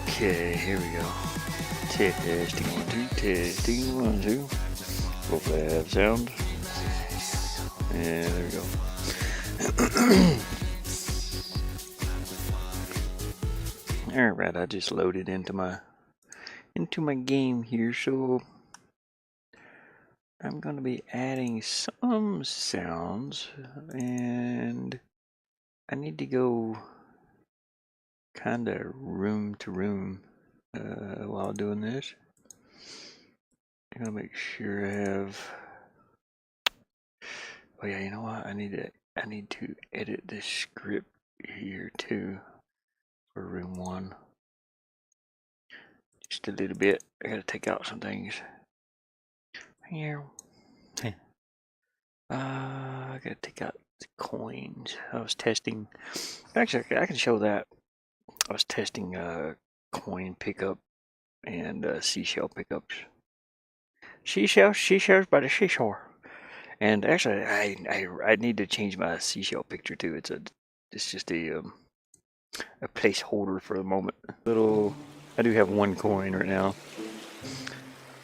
Okay, here we go. Testing 1 2, testing 1 2. Hopefully I have sound. And there we go. Alright, I just loaded into my game here, so I'm gonna be adding some sounds, and I need to go kinda room to room while doing this. I'm gonna make sure I have. Oh yeah, you know what? I need to edit this script here too for room 1. Just a little bit. I gotta take out some things. Here. I gotta take out the coins. I was testing. Actually, I can show that. I was testing coin pickup and seashell pickups. Seashells by the seashore. And actually, I need to change my seashell picture too. It's just a placeholder for the moment. I do have 1 coin right now.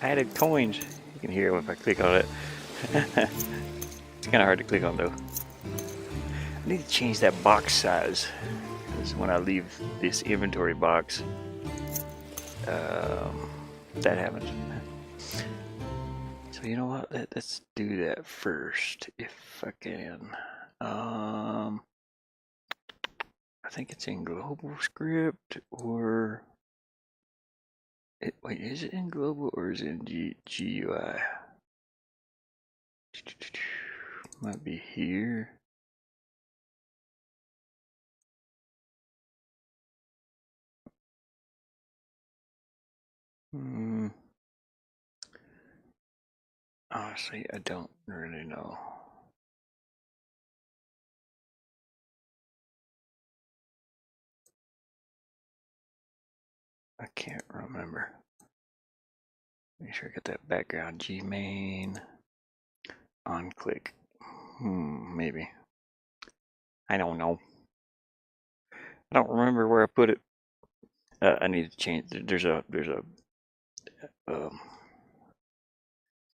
I added coins. You can hear if I click on it. It's kind of hard to click on though. I need to change that box size, because when I leave this inventory box, that happens. So you know what? Let's do that first, if I can. I think it's in global script, or wait, is it in global or is it in GUI? Might be here. Honestly, I don't really know. I can't remember. Make sure I get that background G main on click. Maybe. I don't know. I don't remember where I put it. I need to change. There's a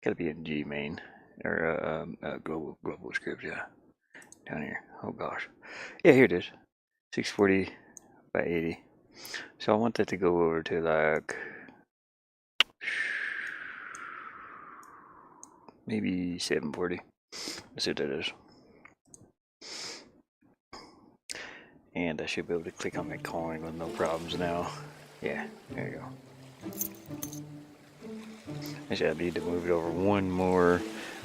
gotta be in G main or global script. Yeah, down here. Oh gosh. Yeah, here it is. 640 by 80. So I want that to go over to like maybe 740. Let's see what that is. And I should be able to click on that coin with no problems now. Yeah, there you go. Actually, I need to move it over 1 more.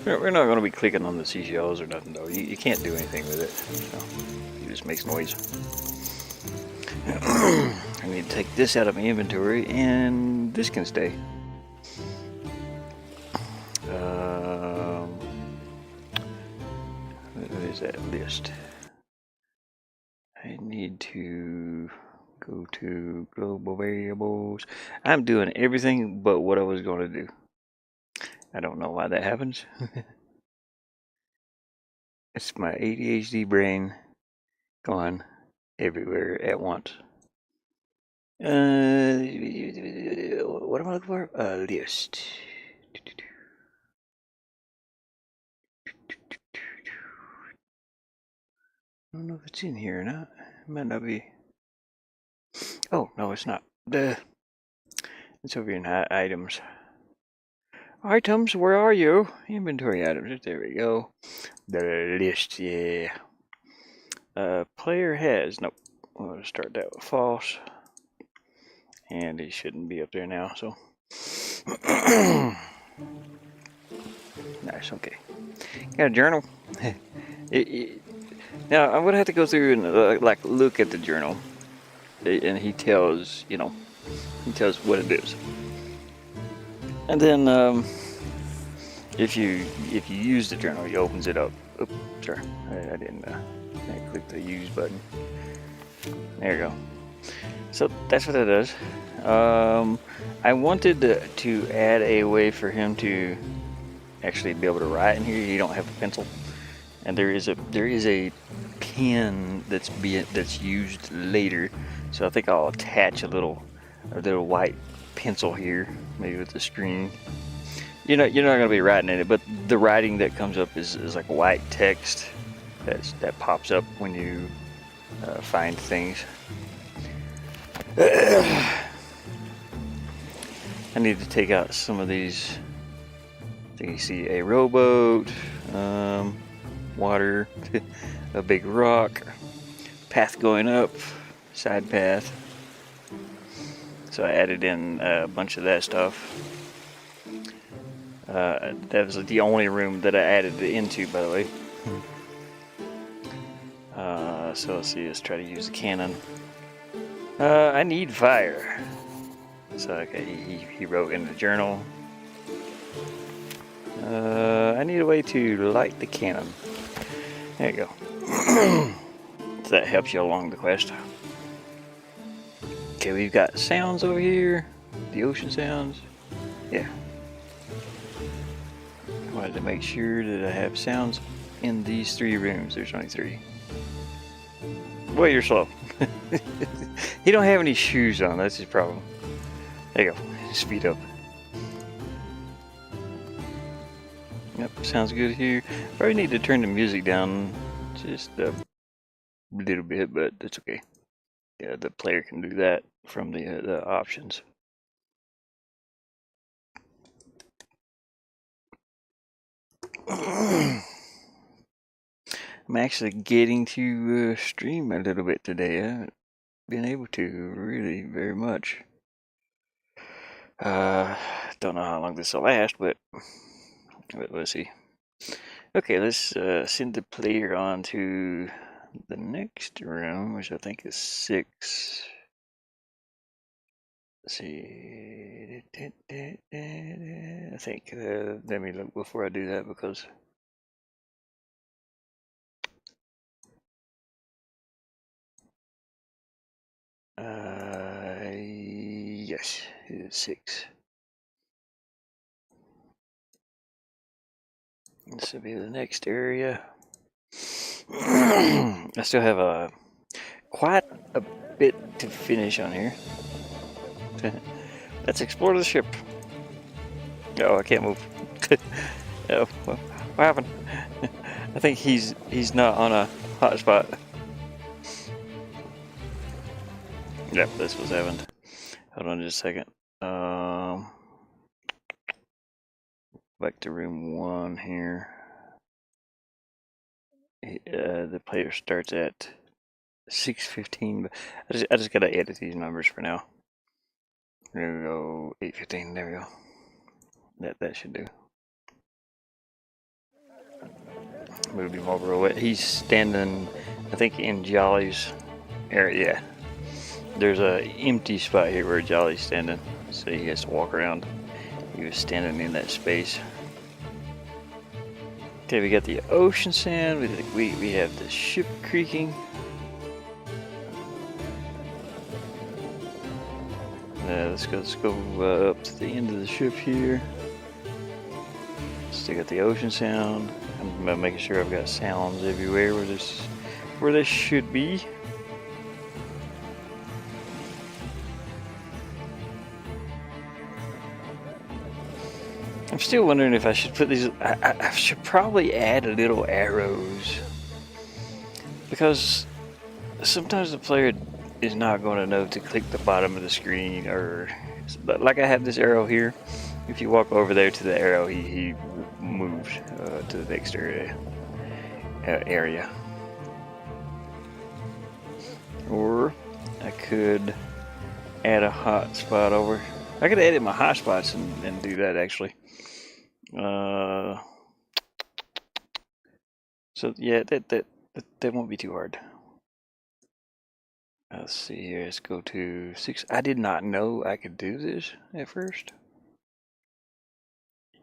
We're not going to be clicking on the seashells or nothing though. You can't do anything with it. So it just makes noise. I need to take this out of my inventory, and this can stay. What is that list? I need to go to global variables. I'm doing everything but what I was going to do. I don't know why that happens. It's my ADHD brain going everywhere at once. What am I looking for? A list. I don't know if it's in here or not. It might not be. Oh, no, it's not. It's over in items. Items, where are you? Inventory items. There we go. The list, yeah. Player has. Nope. We'll start that with false. And it shouldn't be up there now, so. Nice, okay. Got a journal. Now, I'm going to have to go through and like look at the journal. and he tells, you know, he tells what it is. And then if you use the journal, he opens it up. Oops, sorry, I didn't click the use button. There you go. So that's what it does. I wanted to add a way for him to actually be able to write in here. You don't have a pencil, and there is a pen that's used later. So I think I'll attach a little white pencil here, maybe with the screen. You're not going to be writing in it, but the writing that comes up is like white text that pops up when you find things. I need to take out some of these. I think you see a rowboat, water, a big rock, path going up, side path. So I added in a bunch of that stuff. That was the only room that I added it into, by the way. So let's see, let's try to use the cannon. I need fire. So okay, he wrote in the journal. I need a way to light the cannon. There you go. So that helps you along the quest. Okay, we've got sounds over here. The ocean sounds. Yeah. I wanted to make sure that I have sounds in these 3 rooms. There's only 3. Boy, you're slow. He don't have any shoes on. That's his problem. There you go. Speed up. Yep, sounds good here. Probably need to turn the music down just a little bit, but that's okay. Yeah, the player can do that from the options. I'm actually getting to stream a little bit today. I haven't been able to really very much. Don't know how long this will last, but let's see. Okay, let's send the player on to the next room, which I think is 6. Let's see. I think, let me look before I do that because. Yes, it is 6. This will be the next area. I still have quite a bit to finish on here. Let's explore the ship. Oh, I can't move. Oh, what happened? I think he's not on a hotspot. Yep, this was happened. Hold on just a second. Back to room 1 here. The player starts at 6:15. I just gotta edit these numbers for now. There we go. 8:15. There we go. That should do. Move him over a way. He's standing, I think, in Jolly's area. Yeah. There's a empty spot here where Jolly's standing, so he has to walk around. He was standing in that space. Okay, we got the ocean sound. We have the ship creaking. Let's go up to the end of the ship here. Still got the ocean sound. I'm making sure I've got sounds everywhere where this should be. I'm still wondering if I should put these. I should probably add a little arrows, because sometimes the player is not going to know to click the bottom of the screen, or like I have this arrow here. If you walk over there to the arrow, he moves to the next area. Or I could add a hotspot over. I could edit my hotspots and do that actually. So yeah, that won't be too hard. Let's see here. Let's go to 6. I did not know I could do this at first,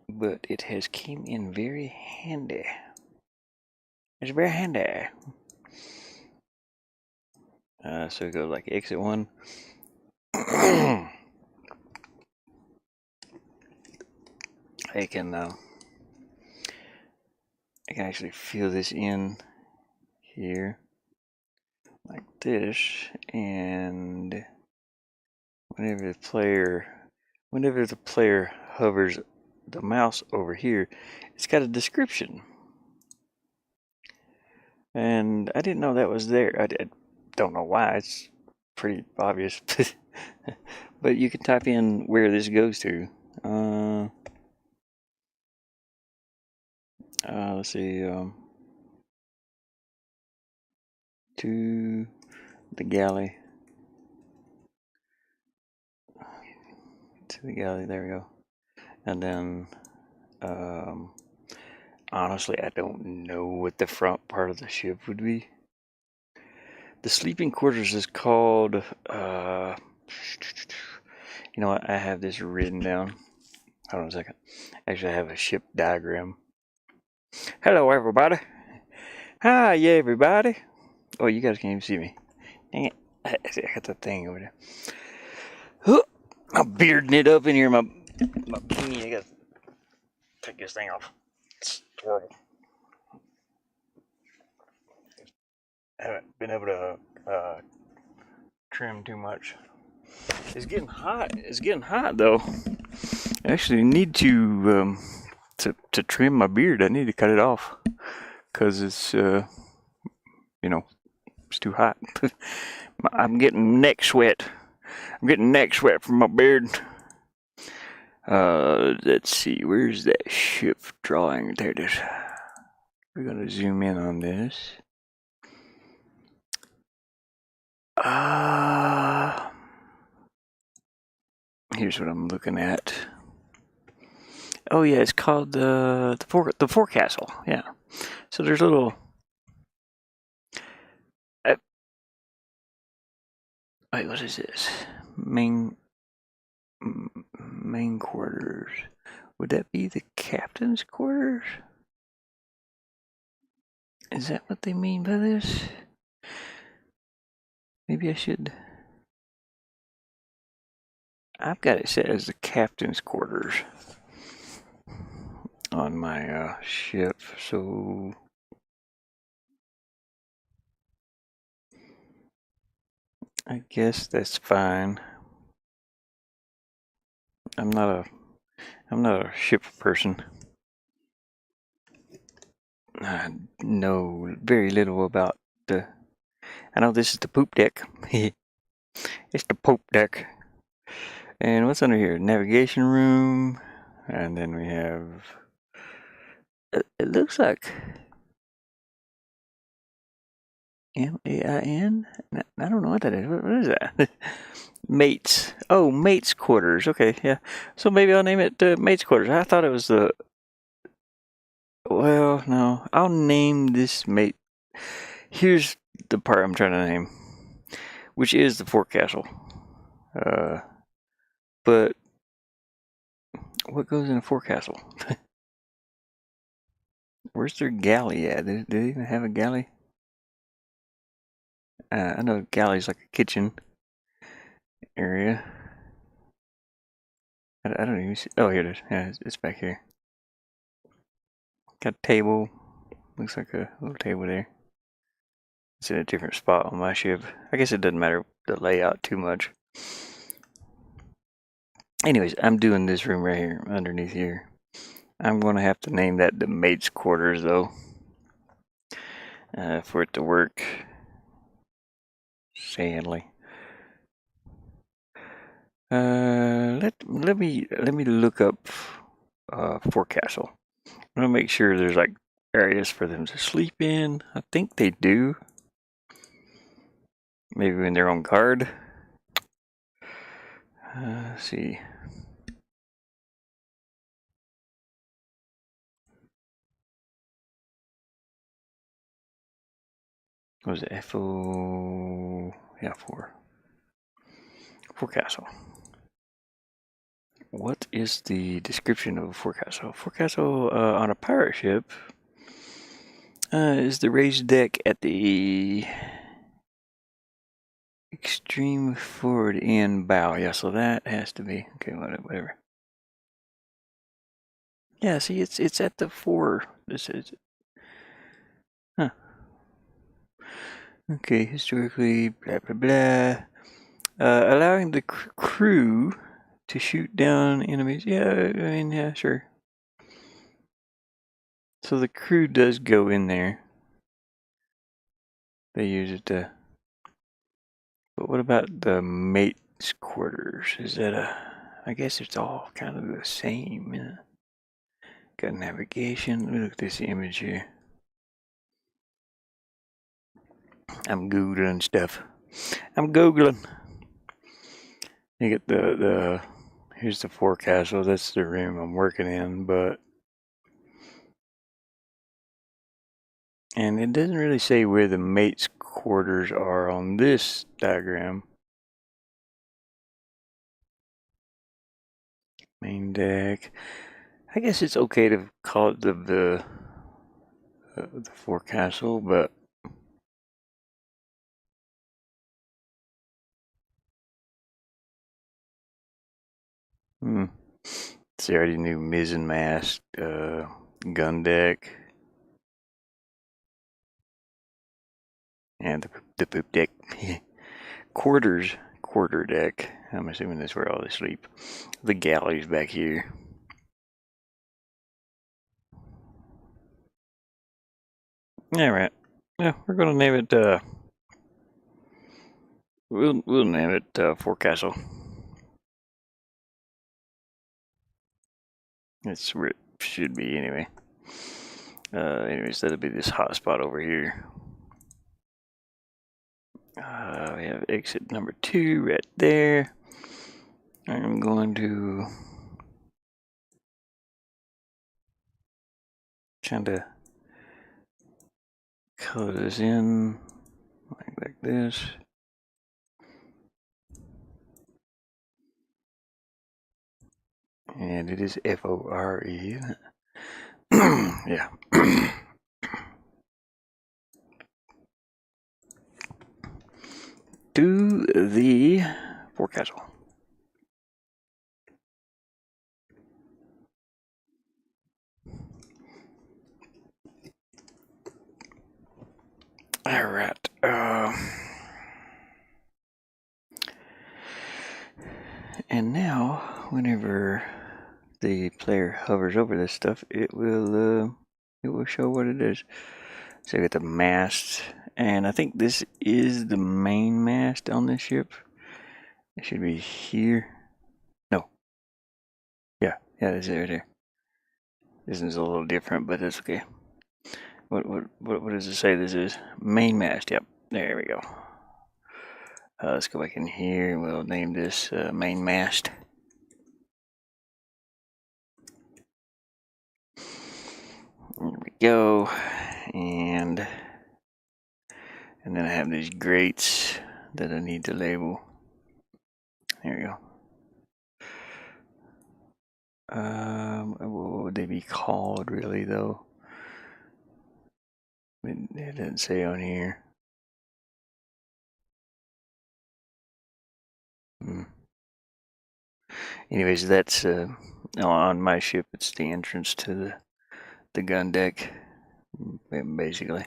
but it has came in very handy. It's very handy. So we go like exit 1. I can actually fill this in here like this, and whenever the player hovers the mouse over here, it's got a description. And I didn't know that was there. I don't know why. It's pretty obvious. But you can type in where this goes to. Let's see. To the galley. To the galley. There we go. And then, honestly, I don't know what the front part of the ship would be. The sleeping quarters is called, you know what, I have this written down. Hold on a second. Actually, I have a ship diagram. Hello, everybody. Hi, yeah, everybody. Oh, you guys can't even see me. Dang it. I got the thing over there. Oh, I'm bearding it up in here. My bikini. I gotta take this thing off. It's horrible. I haven't been able to trim too much. It's getting hot. It's getting hot though. I actually need to trim my beard. I need to cut it off because it's it's too hot. I'm getting neck sweat. I'm getting neck sweat from my beard. Let's see. Where's that ship drawing? There it is. We're gonna zoom in on this. Here's what I'm looking at. Oh yeah, it's called the forecastle. Yeah. So there's little. Wait, what is this? Main quarters. Would that be the captain's quarters? Is that what they mean by this? Maybe I should. I've got it set as the captain's quarters on my ship, so I guess that's fine. I'm not a ship person. I know very little about the. I know this is the poop deck. It's the poop deck. And what's under here? Navigation room, and then we have. It looks like MAIN. I don't know what that is. What is that? Mates. Oh, mates quarters. Okay, yeah. So maybe I'll name it mates quarters. I thought it was the. Well, no. I'll name this mate. Here's the part I'm trying to name, which is the forecastle. But what goes in a forecastle? Where's their galley at? Do they even have a galley? I know galley's like a kitchen area. I don't even see. Oh, here it is. Yeah, it's back here. Got a table. Looks like a little table there. It's in a different spot on my ship. I guess it doesn't matter the layout too much. Anyways, I'm doing this room right here, underneath here. I'm going to have to name that the mate's quarters, though, for it to work. Sadly. Let me look up forecastle. I'm gonna make sure there's like areas for them to sleep in. I think they do. Maybe when they're on guard. Let's see. What was it? F-O... yeah, forecastle. What is the description of a forecastle? Forecastle on a pirate ship is the raised deck at the extreme forward end bow. Yeah, so that has to be okay. Whatever. Yeah, see, it's at the fore. This is, huh? Okay, historically, blah blah blah. Allowing the crew to shoot down enemies. Yeah, I mean, yeah, sure. So the crew does go in there. They use it to. But what about the mate's quarters? Is that a? I guess it's all kind of the same. Yeah. Got navigation. Let me look at this image here. I'm googling stuff. I'm googling. You get the. Here's the forecastle. That's the room I'm working in, but. And it doesn't really say where the mate's quarters are on this diagram. Main deck. I guess it's okay to call it the forecastle, but it's already new mizzen mast, gun deck, and the poop deck. Quarter deck. I'm assuming that's where all they sleep. The galley's back here. All right. Yeah, we're gonna name it. We'll name it forecastle. That's where it should be anyway. Anyways, that'll be this hotspot over here. We have exit number 2 right there. I'm going to kind of color this in like this. And it is F-O-R-E, isn't it? Yeah. To the forecastle. All right. And now, whenever the player hovers over this stuff, it will show what it is. So you got the mast, and I think this is the main mast on this ship. It should be here. No. Yeah, this is right there. This is a little different, but that's okay. What does it say this is? Main mast. Yep. There we go. Let's go back in here. We'll name this main mast. There we go. And then I have these grates that I need to label. There we go. What would they be called, really, though? It doesn't say on here. Anyways, that's on my ship. It's the entrance to the gun deck, basically.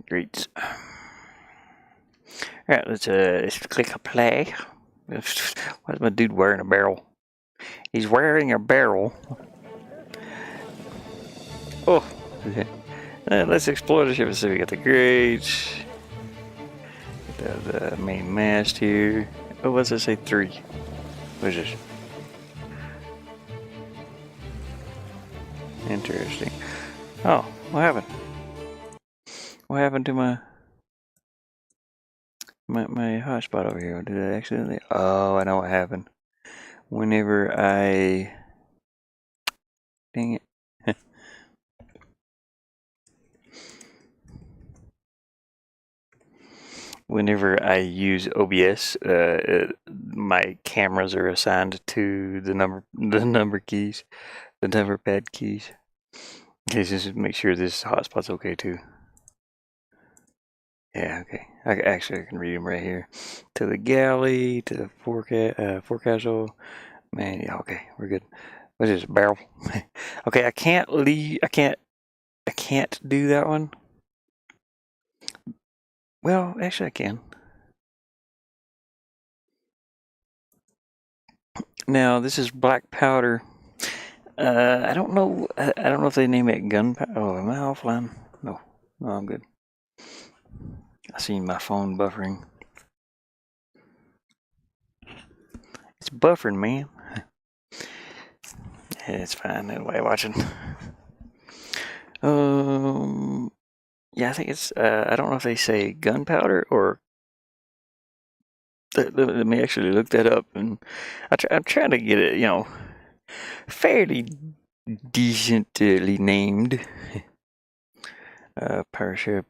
Great. All right, let's click play. Why's my dude wearing a barrel? He's wearing a barrel. Oh, okay. Let's explore the ship and see. We got the grates. The main mast here. Oh, what's it say? 3. What is this? Interesting. Oh, what happened? What happened to my hotspot over here? Did I accidentally? Oh, I know what happened. Whenever I... Dang it. whenever I use OBS, my cameras are assigned to the number keys, the number pad keys. Okay, just make sure this hotspot's okay too. Yeah, okay. Actually, I can read them right here. To the galley, to the forecastle. Man, yeah, okay, we're good. What is it, barrel? Okay, I can't leave. I can't do that one. Well, actually, I can. Now, this is black powder. I don't know. I don't know if they name it gunpowder. Oh, am I offline? No, I'm good. I seen my phone buffering. It's buffering, man. Yeah, it's fine. Anyway, watching. Yeah, I think it's. I don't know if they say gunpowder or. Let me actually look that up, and I'm trying to get it, fairly decently named. Power ship.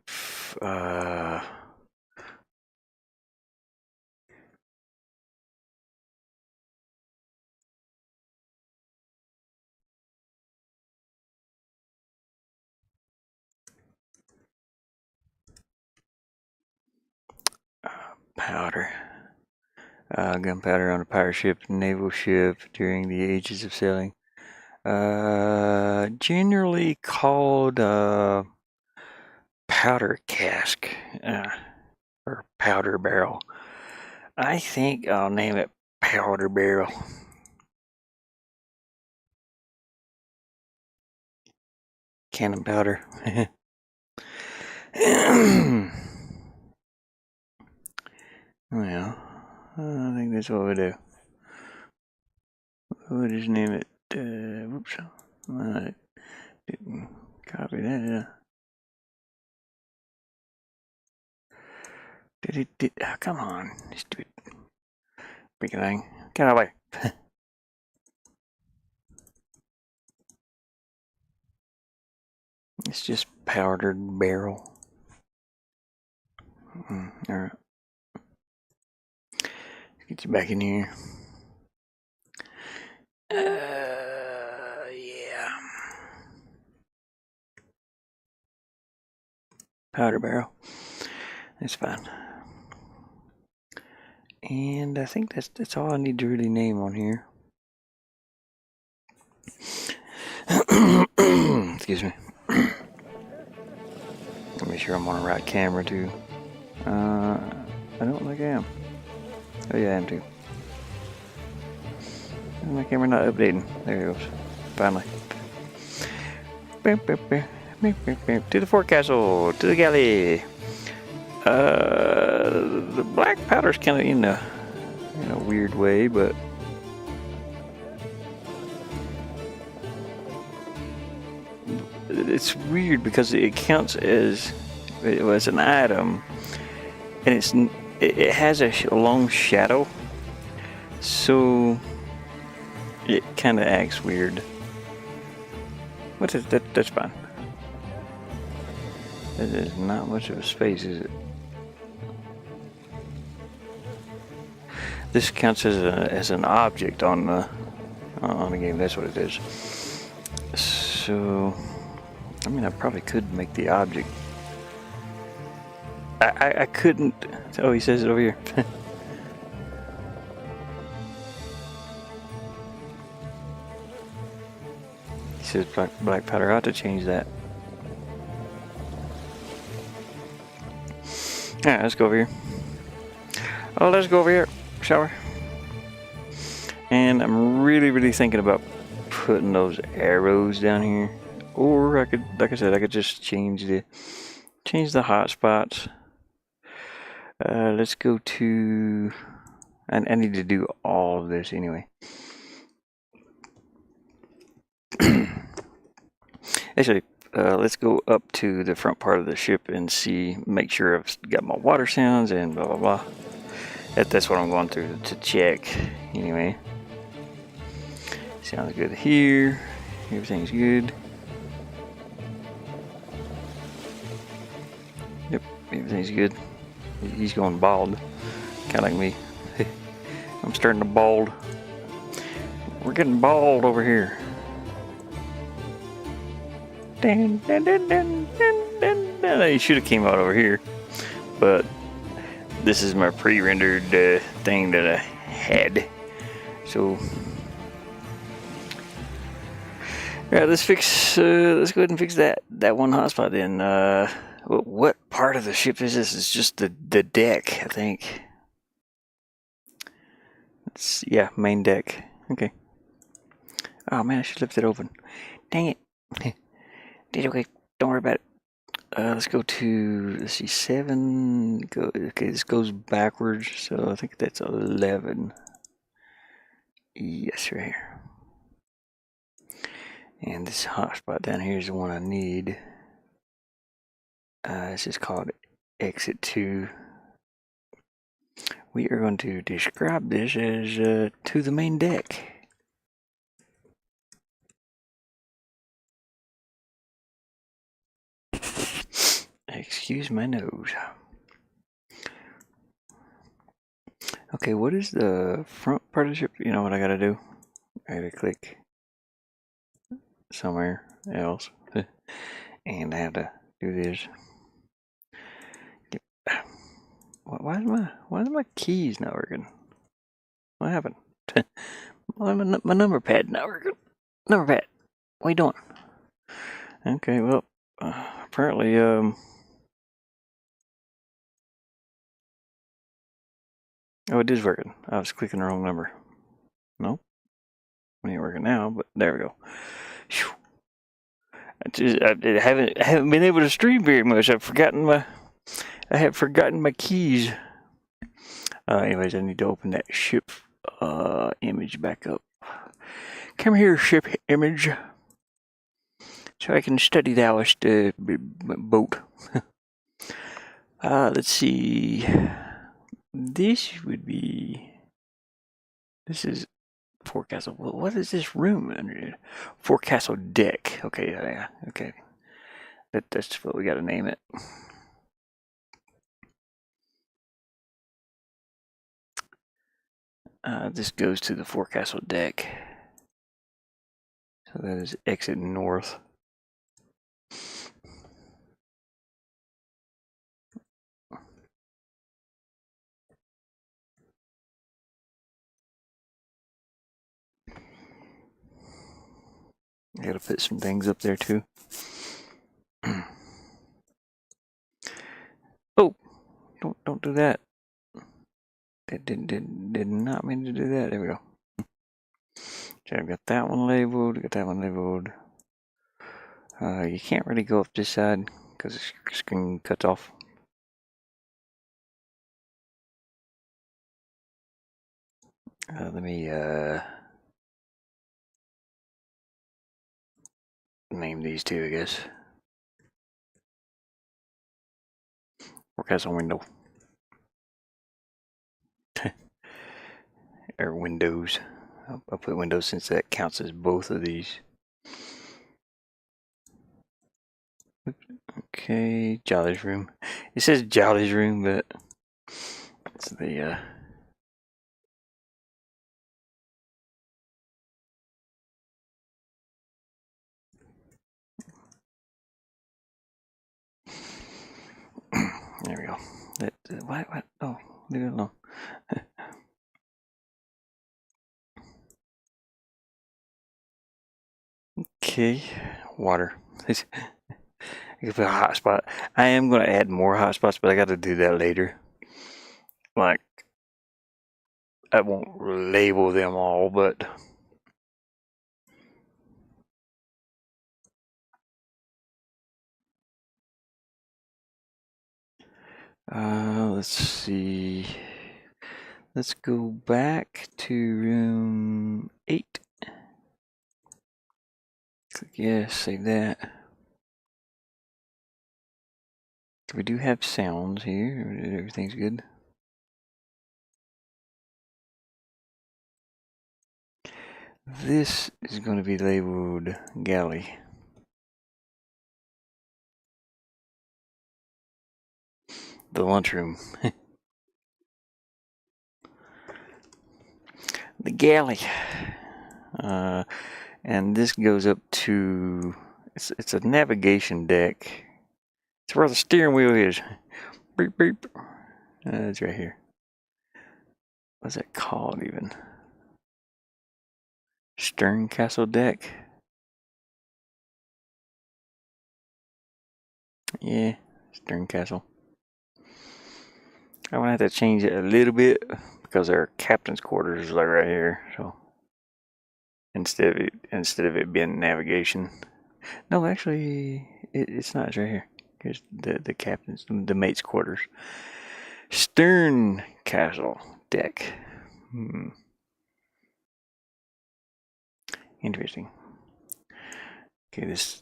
Powder. Gunpowder on a pirate ship, naval ship during the ages of sailing. Generally called powder cask or powder barrel. I think I'll name it powder barrel. Cannon powder. Well, I think that's what we do. We'll just name it. Whoops. I didn't copy that. Oh, come on, stupid freaking thing. Get out of the way. It's just powdered barrel. Alright. Get you back in here. Yeah. Powder barrel. That's fine. And I think that's all I need to really name on here. Excuse me. Make sure I'm on the right camera too. I don't think I am. Oh yeah, I am too. My camera not updating. There it goes. Finally. To the forecastle. To the galley. The black powder's kind of in a weird way, but it's weird because it counts as an item, and it has a long shadow, so it kind of acts weird. What is that? That's fine. That is not much of a space, is it? This counts as an object on the game. That's what it is. So, I mean, I probably could make the object. I couldn't. Oh, he says it over here. He says black powder. I ought to change that. Alright, let's go over here. Oh, let's go over here. Shower. And I'm really thinking about putting those arrows down here. Or I could, like I said, I could just change the hotspots. Let's go to. I need to do all of this anyway. Actually, let's go up to the front part of the ship and make sure I've got my water sounds and blah blah blah. That's what I'm going through to check anyway. Sounds good here. Everything's good. Yep, everything's good. He's going bald, kind of like me. I'm starting to bald. We're getting bald over here. Dun, dun, dun, dun, dun, dun, dun. He should have came out over here, but this is my pre-rendered thing that I had. So yeah, let's fix. Let's go ahead and fix that one hotspot then. What part of the ship is this? It's just the deck, I think. Yeah, main deck. Okay. Oh man, I should have left it open. Dang it. Did okay. Don't worry about it. Let's go to, let's see, 7. Okay, this goes backwards, so I think that's 11. Yes, right here. And this hotspot down here is the one I need. This is called Exit 2. We are going to describe this as to the main deck. Excuse my nose. Okay, what is the front part of the ship? You know what I gotta do? I gotta click somewhere else. And I have to do this. Why is my keys not working? What happened? Why my number pad not working? Number pad. What are you doing? Okay, well, apparently, oh, it is working. I was clicking the wrong number. Nope. It ain't working now, but there we go. Whew. I haven't been able to stream very much. I have forgotten my keys. Anyways, I need to open that ship image back up. Come here, ship image, so I can study thou boat. Let's see. This is forecastle. What is this room under it? Forecastle deck. Okay, yeah, okay. That's what we gotta name it. This goes to the forecastle deck. So that is exit north. I gotta put some things up there too. Oh, don't do that. That did not mean to do that. There we go. Okay, I've got that one labeled. Got that one labeled. You can't really go up this side because the screen cuts off. Let me name these two, I guess. Forecastle window. Or windows. I'll put windows since that counts as both of these. Okay, Jolly's room. It says Jolly's room, but it's the there we go. What? Oh, leave it alone. Okay, water. I can put a hotspot. I am going to add more hotspots, but I got to do that later. Like, I won't label them all, but let's see. Let's go back to room 8. Click yes, save that. We do have sounds here. Everything's good. This is going to be labeled galley. the lunchroom. The galley. And this goes up to, it's a navigation deck. It's where the steering wheel is. Beep, beep. It's right here. What's that called even? Stern Castle deck? Yeah, Stern Castle. I'm gonna have to change it a little bit because our captain's quarters is like right here. So instead of it being navigation, no, actually it's not. It's right here. Here's the captain's, the mate's quarters. Stern Castle deck. Interesting. Okay, this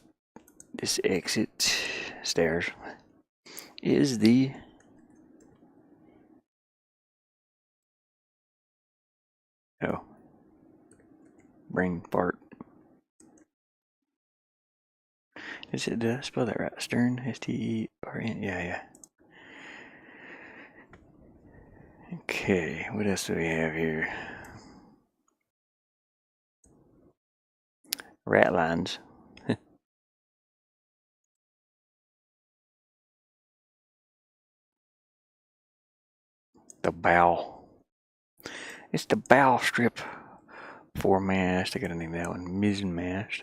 exit stairs is the brain fart. Did I spell that right? Stern, S-T-E-R-N. Yeah. Okay, what else do we have here? Rat lines. The bow. It's the bow strip. Foremast. I gotta name that one. Mizzen mast.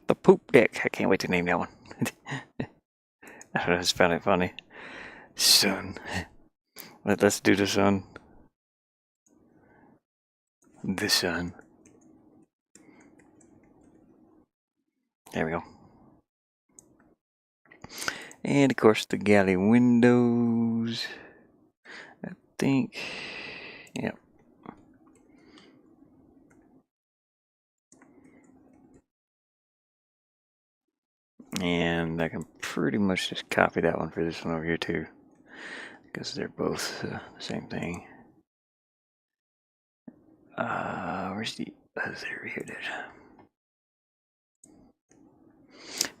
The poop deck. I can't wait to name that one. I just found it funny. Sun. Let's do the sun. The sun. There we go. And of course the galley windows. I think. Yep. And I can pretty much just copy that one for this one over here too, because they're both the same thing. Where's the there? Here it is.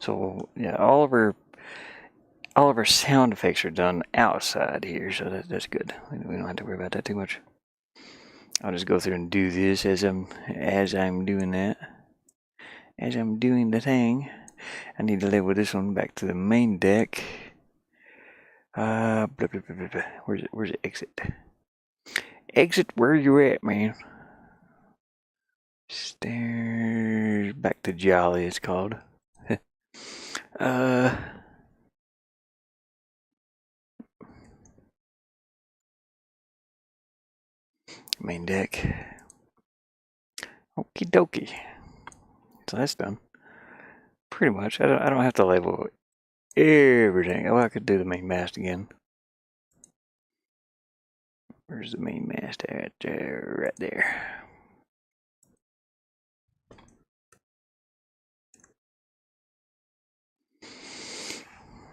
So yeah, all of our sound effects are done outside here, so that's good. We don't have to worry about that too much. I'll just go through and do this as I'm doing that. As I'm doing the thing. I need to level this one back to the main deck. Blah, blah, blah, blah, blah. Where's it? Exit. Exit where you at, man? Stairs back to Jolly, it's called. Main deck. Okie dokie. So that's done. Pretty much. I don't have to label everything. Oh, I could do the main mast again. Where's the main mast at? Right there.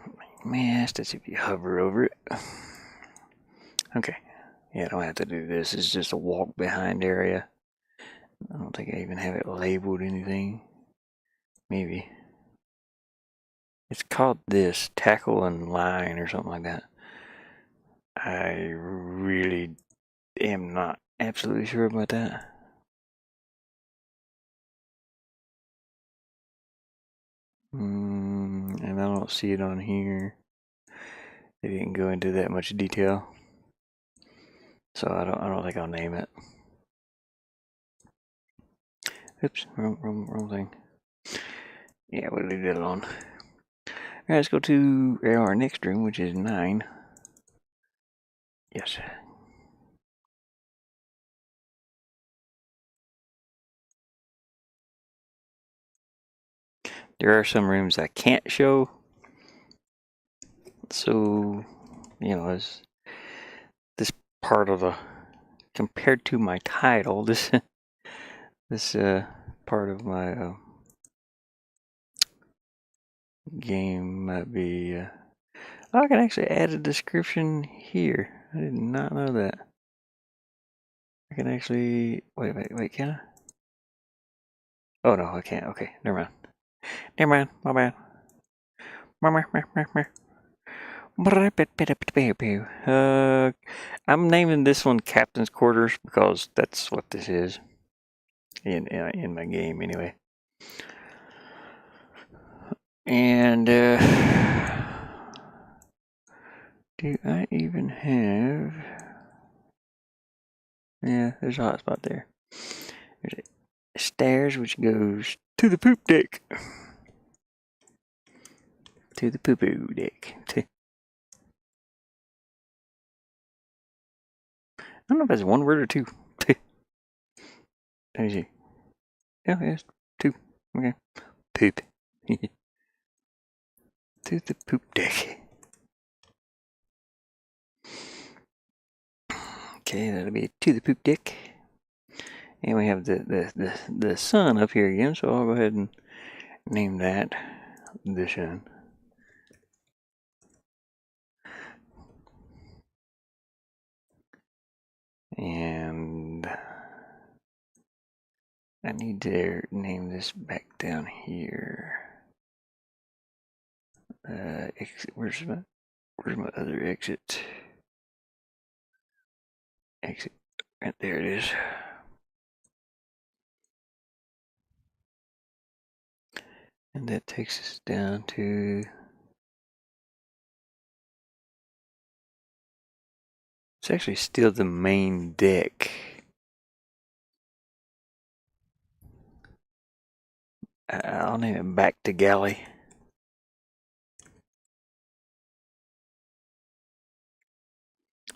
Main mast. Let's see if you hover over it. Okay. Yeah, I don't have to do this. It's just a walk behind area. I don't think I even have it labeled anything. Maybe. It's called this, tackle and line or something like that. I really am not absolutely sure about that. And I don't see it on here. They didn't go into that much detail. So I don't think I'll name it. Oops, wrong thing. Yeah, we'll leave that alone. Alright, let's go to our next room, which is 9. Yes. There are some rooms I can't show. So, as this part of the, compared to my title, this part of my game might be. Oh, I can actually add a description here. I did not know that. I can actually wait. Can I? Oh no, I can't. Okay, never mind. My bad. I'm naming this one Captain's Quarters because that's what this is in my game anyway. And do I even have? Yeah, there's a hot spot there. There's stairs which goes to the poop deck. To the poo-poo deck. I don't know if that's one word or two. Let me see. Yeah, it's two. Okay. Poop. To the poop deck. Okay, that'll be to the poop deck. And we have the sun up here again, so I'll go ahead and name that the sun. And I need to name this back down here. Exit. Where's my other exit? Exit. Right there it is. And that takes us down to. It's actually still the main deck. I'll name it back to galley.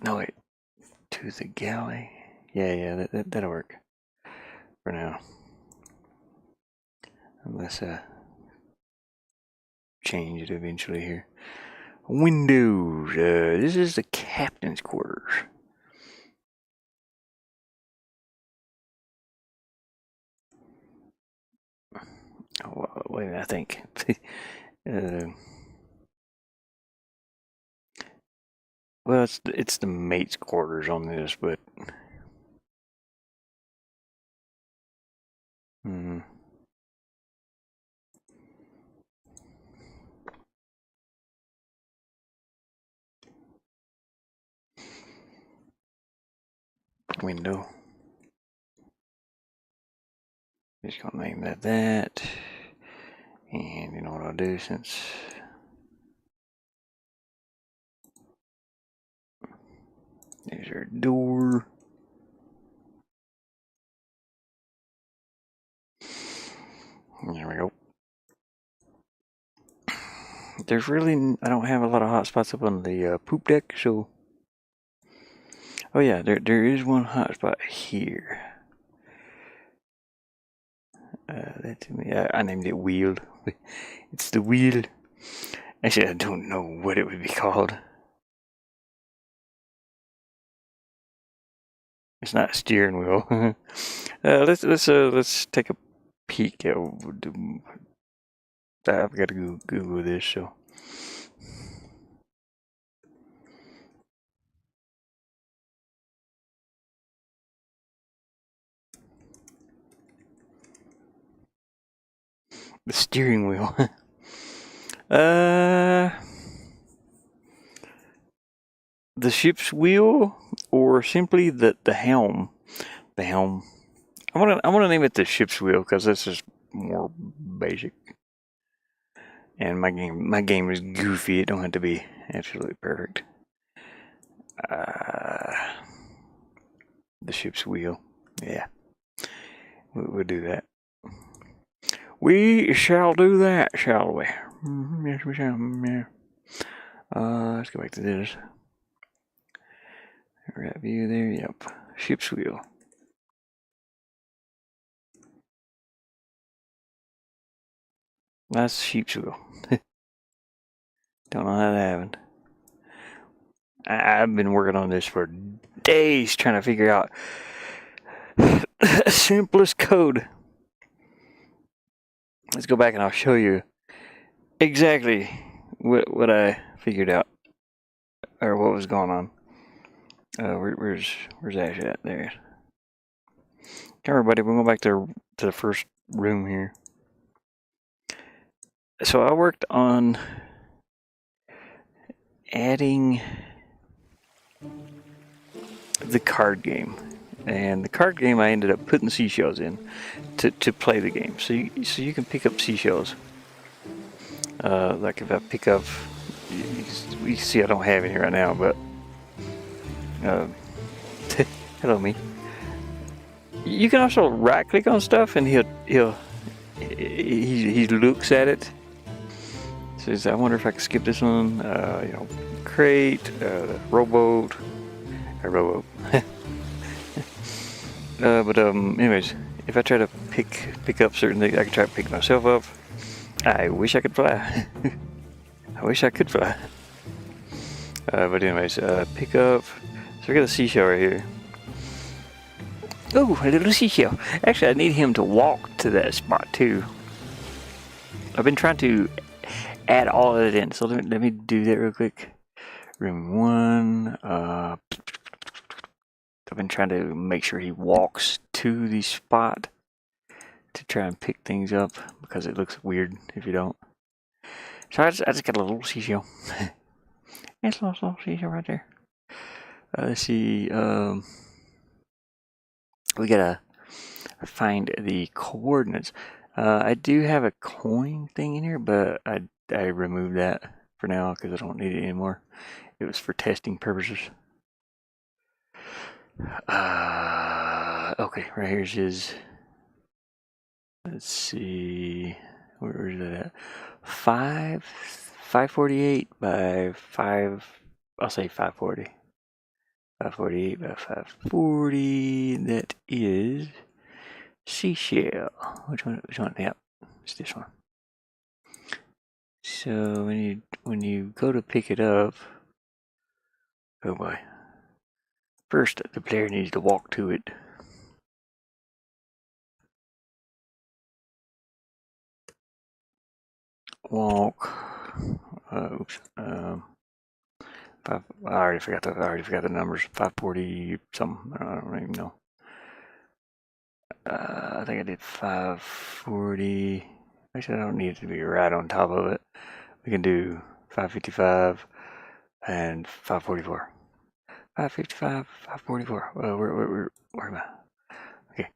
No, wait. To the galley. Yeah, that'll work for now. Unless change it eventually here. Windows. This is the captain's quarters. Oh, wait a minute, I think. Well, it's the mate's quarters on this, but window. Just gonna name that. And you know what I'll do since there's our door. There we go. There's really, I don't have a lot of hot spots up on the poop deck, so. Oh yeah, there is one hot spot here. That's me. I named it wheel. It's the wheel. Actually, I don't know what it would be called. It's not a steering wheel. Let's take a peek at. I've got to Google this. So the steering wheel. The ship's wheel, or simply the helm. The helm. I wanna name it the ship's wheel because this is more basic. And my game is goofy. It don't have to be absolutely perfect. The ship's wheel. Yeah, we'll do that. We shall do that, shall we? Yes, we shall. Yeah. Let's go back to this. Right view there. Yep. Ship's wheel. That's sheep's wheel. Don't know how that happened. I've been working on this for days trying to figure out simplest code. Let's go back and I'll show you exactly what I figured out or what was going on. Where's Ash at? There. Okay, everybody, we'll go back to the first room here. So I worked on adding the card game. And the card game, I ended up putting seashells in to play the game. So you can pick up seashells. Like if I pick up, you can see I don't have any right now, but hello me. You can also right click on stuff and he looks at it. Says, I wonder if I can skip this one. You know, crate, rowboat, rowboat. But anyways, if I try to pick up certain things, I can try to pick myself up. I wish I could fly. I wish I could fly. But anyways, pick up. So we got a seashell right here. Oh, a little seashell. Actually, I need him to walk to that spot too. I've been trying to add all of it in. So let me do that real quick. Room 1. I've been trying to make sure he walks to the spot to try and pick things up because it looks weird if you don't. So I just got a little seashell. It's a little seashell right there. Let's see. We gotta find the coordinates. I do have a coin thing in here, but I removed that for now because I don't need it anymore. It was for testing purposes. Okay, right here's his. Let's see, where is that at? 548 by 5. I'll say 540. 548 by 540. That is seashell. Which one? Yep, it's this one. So when you go to pick it up, oh boy. First, the player needs to walk to it. Walk. Oops. I already forgot the numbers. 540 something. I don't even know. I think I did 540. Actually, I don't need it to be right on top of it. We can do 555 and 544. 555, 544. Where am I? Okay.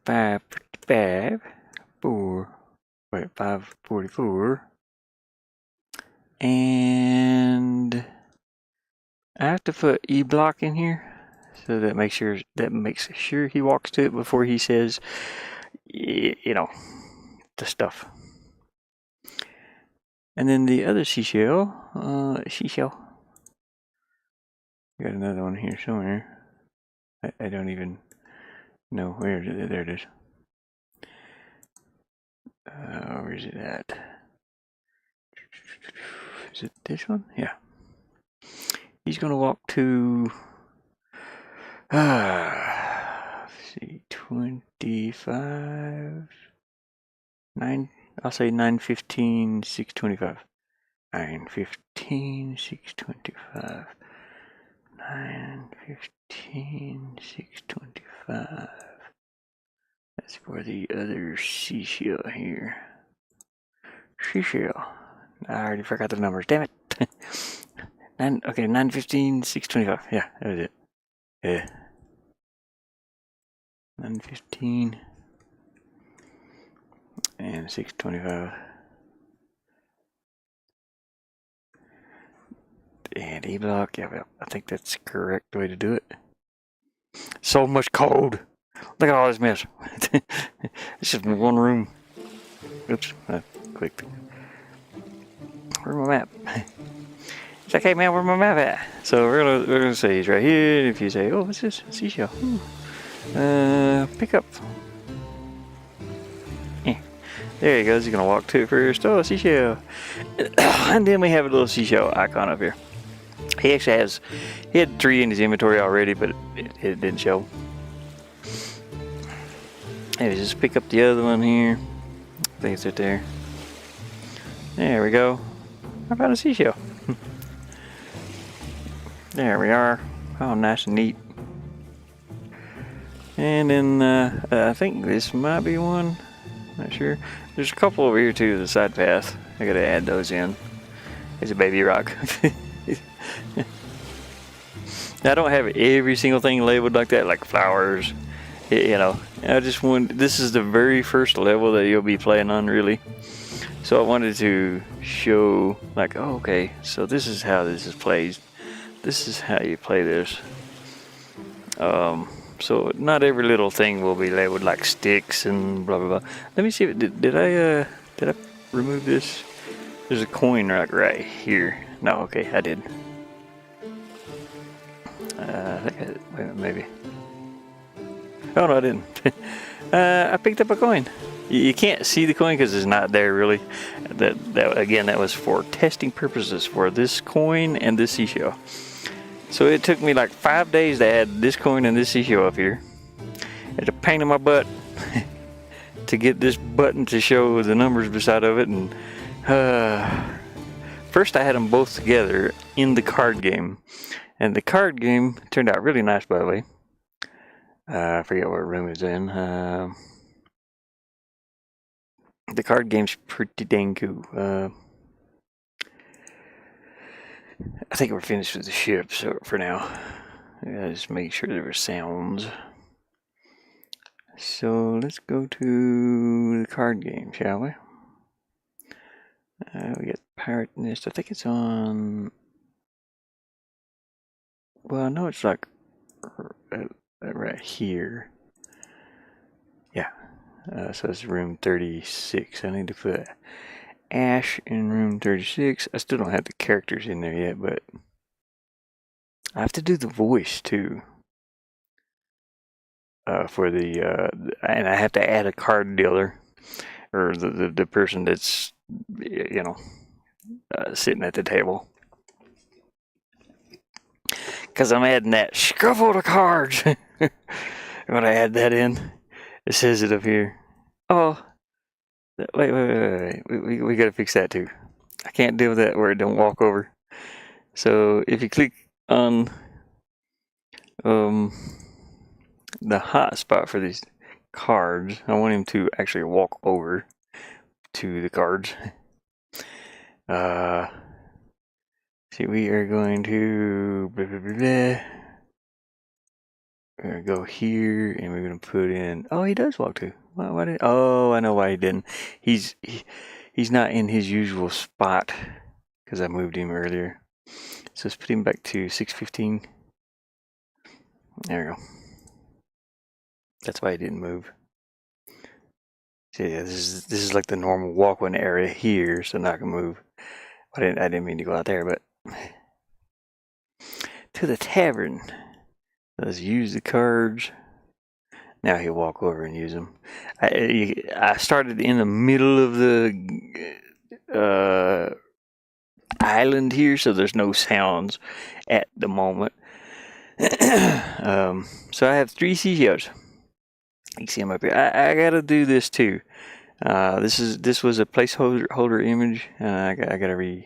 555, 544. And I have to put E block in here so that makes sure he walks to it before he says, you know, the stuff. And then the other seashell. Got another one here somewhere. I don't even know where is it. There it is. Where is it at? Is it this one? Yeah. He's gonna walk to let's see, 25 9. I'll say 915 625. 915 625. 915 625. That's for the other seashell here. Seashell. I already forgot the numbers. Damn it. 915 625. Yeah, that was it. Yeah. 915 and 625. And E block. Yeah, I think that's the correct way to do it. So much code. Look at all this mess. It's just one room. Oops, I clicked. Where's my map? It's like, hey man, where's my map at? So we're gonna say he's right here. If you say, oh, what's this? A seashell. Pick up. There he goes. He's gonna walk to it first. Oh, a seashell. And then we have a little seashell icon up here. He actually he had 3 in his inventory already, but it didn't show. Maybe just pick up the other one here. I think it's right there. There we go. How about a seashell? There we are. Oh, nice and neat. And then I think this might be one. Not sure. There's a couple over here too, the side path. I gotta add those in. There's a baby rock. I don't have every single thing labeled like that, like flowers. You know, I just want. This is the very first level that you'll be playing on, really. So I wanted to show, like, oh, okay, so this is how this is played. This is how you play this. So not every little thing will be labeled like sticks and blah blah blah. Let me see. Did I remove this? There's a coin right here. No, okay, I did. I think maybe. Oh no, I didn't. I picked up a coin. You can't see the coin because it's not there really. That again, that was for testing purposes for this coin and this seashell. So it took me like 5 days to add this coin and this seashell up here. It's a pain in my butt to get this button to show the numbers beside of it. And first I had them both together in the card game. And the card game turned out really nice, by the way. I forget what room it's in. The card game's pretty dang cool. I think we're finished with the ship for now. Just make sure there were sounds. So let's go to the card game, shall we? We got Pirate Nest. I think it's on. Well, no, it's like right here. Yeah. So it's room 36. I need to put Ash in room 36. I still don't have the characters in there yet, but I have to do the voice too. For the and I have to add a card dealer, or the person that's, you know, sitting at the table. Because I'm adding that scuffle of cards. When I add that in, it says it up here. Oh, wait. We gotta fix that too. I can't deal with that where it don't walk over. So if you click on the hot spot for these cards, I want him to actually walk over to the cards. See, we are going to blah, blah, blah, blah. We're gonna go here and we're gonna put in. Oh, he does walk too. Why did? Oh, I know why he didn't. He's not in his usual spot because I moved him earlier. So let's put him back to 615. There we go. That's why he didn't move. So yeah, this is like the normal walkway area here, so now I can move. I didn't mean to go out there, but to the tavern. Let's use the cards. Now he'll walk over and use them. I started in the middle of the island here, so there's no sounds at the moment. So I have 3 seashells. You can see them up here. I gotta do this too. This was a placeholder image. I gotta redo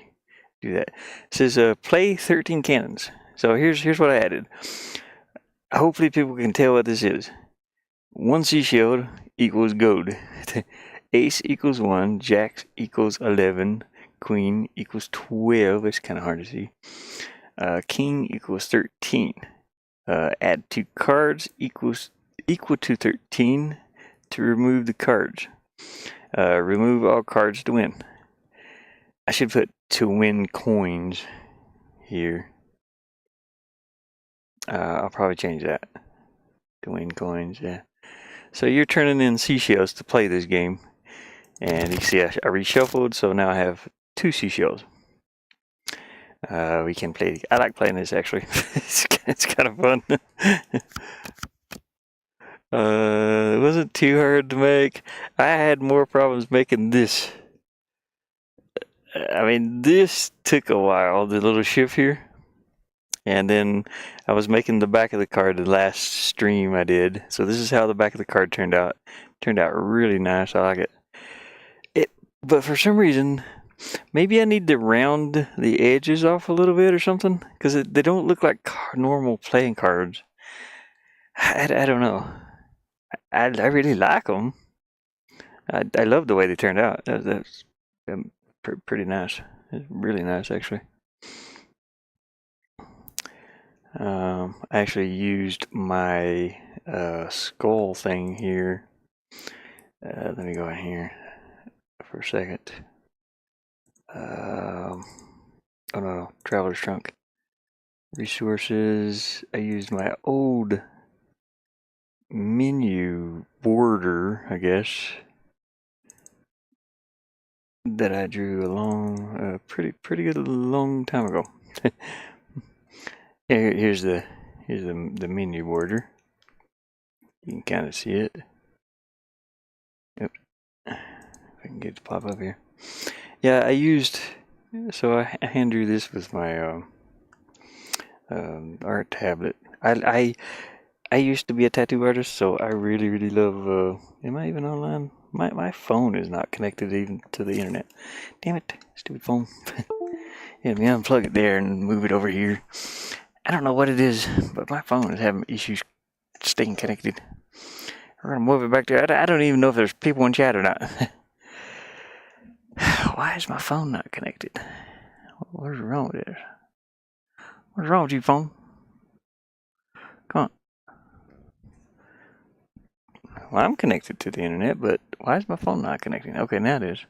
that. It says play 13 cannons. So here's what I added. Hopefully people can tell what this is. 1 seashell equals gold. Ace equals 1. Jacks equals 11. Queen equals 12. It's kind of hard to see. King equals 13. Add 2 cards equal to 13 to remove the cards. Remove all cards to win. I should put to win coins here. I'll probably change that to win coins, yeah. So you're turning in seashells to play this game. And you can see I reshuffled, so now I have 2 seashells. We can play. I like playing this actually. It's kind of fun. It wasn't too hard to make. I had more problems making this. I mean, this took a while, the little shift here. And then I was making the back of the card the last stream I did. So this is how the back of the card turned out. Turned out really nice. I like it. But for some reason, maybe I need to round the edges off a little bit or something. Because they don't look like normal playing cards. I don't know. I really like them. I love the way they turned out. That's pretty nice. It's really nice, actually. I actually used my skull thing here. Let me go in here for a second. Oh no, traveler's trunk. Resources. I used my old menu border, I guess, that I drew a pretty good long time ago. Here's the menu border. You can kind of see it. Yep. If I can get it to pop up here. Yeah, so I hand drew this with my art tablet. I used to be a tattoo artist, so I really love. Am I even online? My phone is not connected even to the internet. Damn it, stupid phone. Yeah, let me unplug it there and move it over here. I don't know what it is, but my phone is having issues staying connected. We're gonna move it back there. I don't even know if there's people in chat or not. Why is my phone not connected? What's wrong with it? What's wrong with you, phone? Come on. Well, I'm connected to the internet, but why is my phone not connecting? Okay, now it is.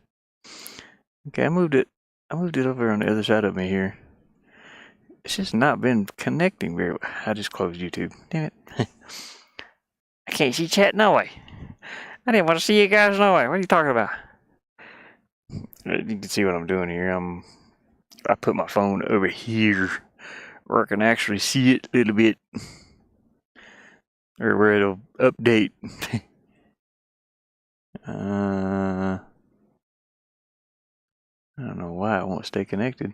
Okay, I moved it over on the other side of me here. It's just not been connecting very well. I just closed YouTube. Damn it. I can't see chat no way. I didn't want to see you guys no way. What are you talking about? You can see what I'm doing here. I put my phone over here where I can actually see it a little bit. Or where it'll update. I don't know why it won't stay connected.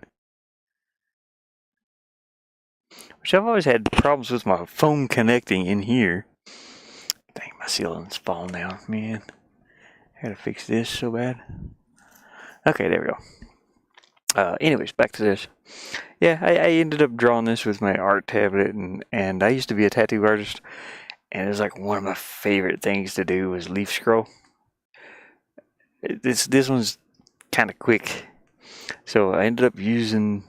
Which I've always had problems with my phone connecting in here. Dang, my ceiling's falling down, man. I gotta fix this so bad. Okay, there we go. Anyways, back to this. Yeah, I ended up drawing this with my art tablet, and I used to be a tattoo artist, and it was like one of my favorite things to do was leaf scroll. This one's kind of quick, so I ended up using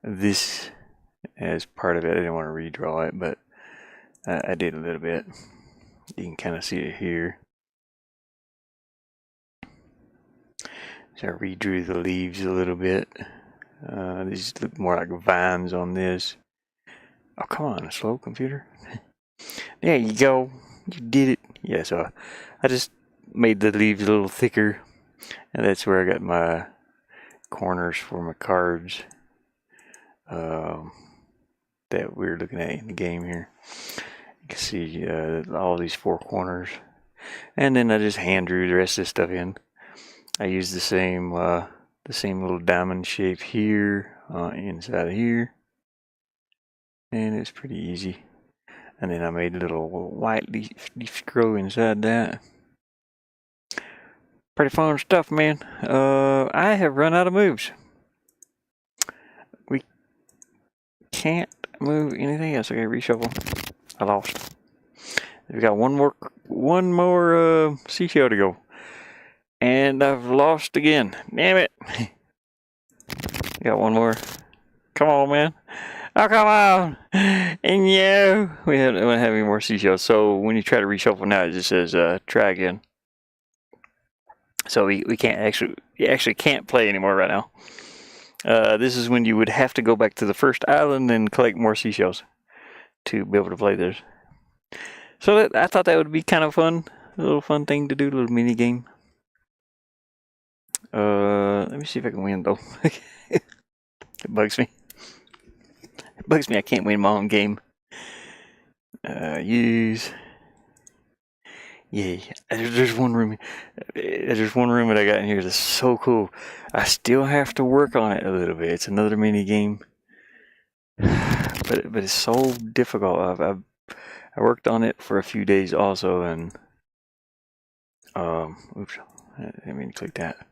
this as part of it. I didn't want to redraw it, but I did a little bit. You can kind of see it here. So I redrew the leaves a little bit. These look more like vines on this. Oh, come on, slow computer. There you go. You did it. Yeah, so I just made the leaves a little thicker. And that's where I got my corners for my cards that we're looking at in the game here. You can see all these four corners. And then I just hand drew the rest of this stuff in. I used the same little diamond shape here inside of here. And it's pretty easy. And then I made a little white leaf grow inside that. Pretty fun stuff, man. I have run out of moves. We can't move anything else. Okay, reshuffle. I lost. We got one more seashell to go. And I've lost again. Damn it. Got one more. Come on, man. Oh, come on. And yeah, we don't have any more seashells. So when you try to reshuffle now, it just says try again. So we can't actually can't play anymore right now. This is when you would have to go back to the first island and collect more seashells to be able to play this. So I thought that would be kind of fun. A little fun thing to do, a little mini game. Let me see if I can win though. It bugs me. It bugs me I can't win my own game. Use. Yeah, there's one room. There's one room that I got in here that's so cool. I still have to work on it a little bit. It's another mini game, but it's so difficult. I worked on it for a few days also, and oops, I didn't mean to click that.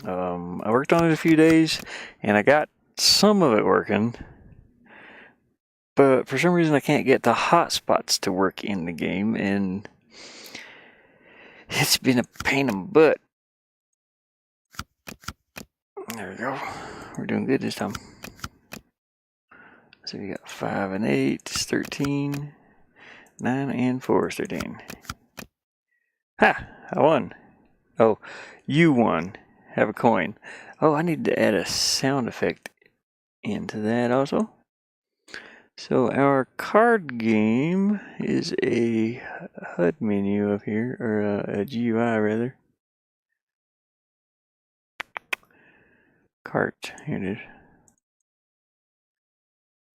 I worked on it a few days, and I got some of it working. But for some reason, I can't get the hotspots to work in the game, and it's been a pain in the butt. There we go. We're doing good this time. So we got 5 and 8 is 13. 9 and 4 is 13. Ha! I won. Oh, you won. Have a coin. Oh, I need to add a sound effect into that also. So our card game is a HUD menu up here, or a GUI rather. Cart, here it is.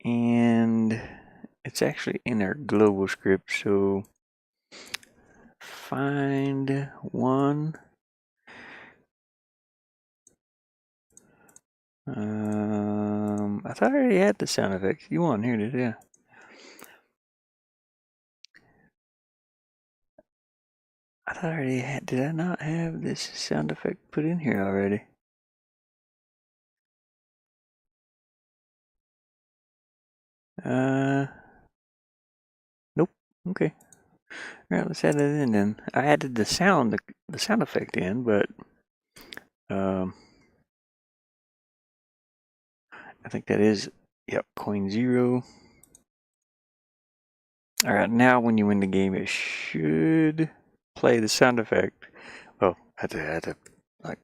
And it's actually in our global script, so find one. I thought I already had the sound effect. You won, here it is, yeah. I thought I already had, did I not have this sound effect put in here already? Nope, okay. Alright, let's add that in then. I added the sound effect in, but, I think that is, yep, coin 0. Alright, now when you win the game, it should play the sound effect. Well, I had to like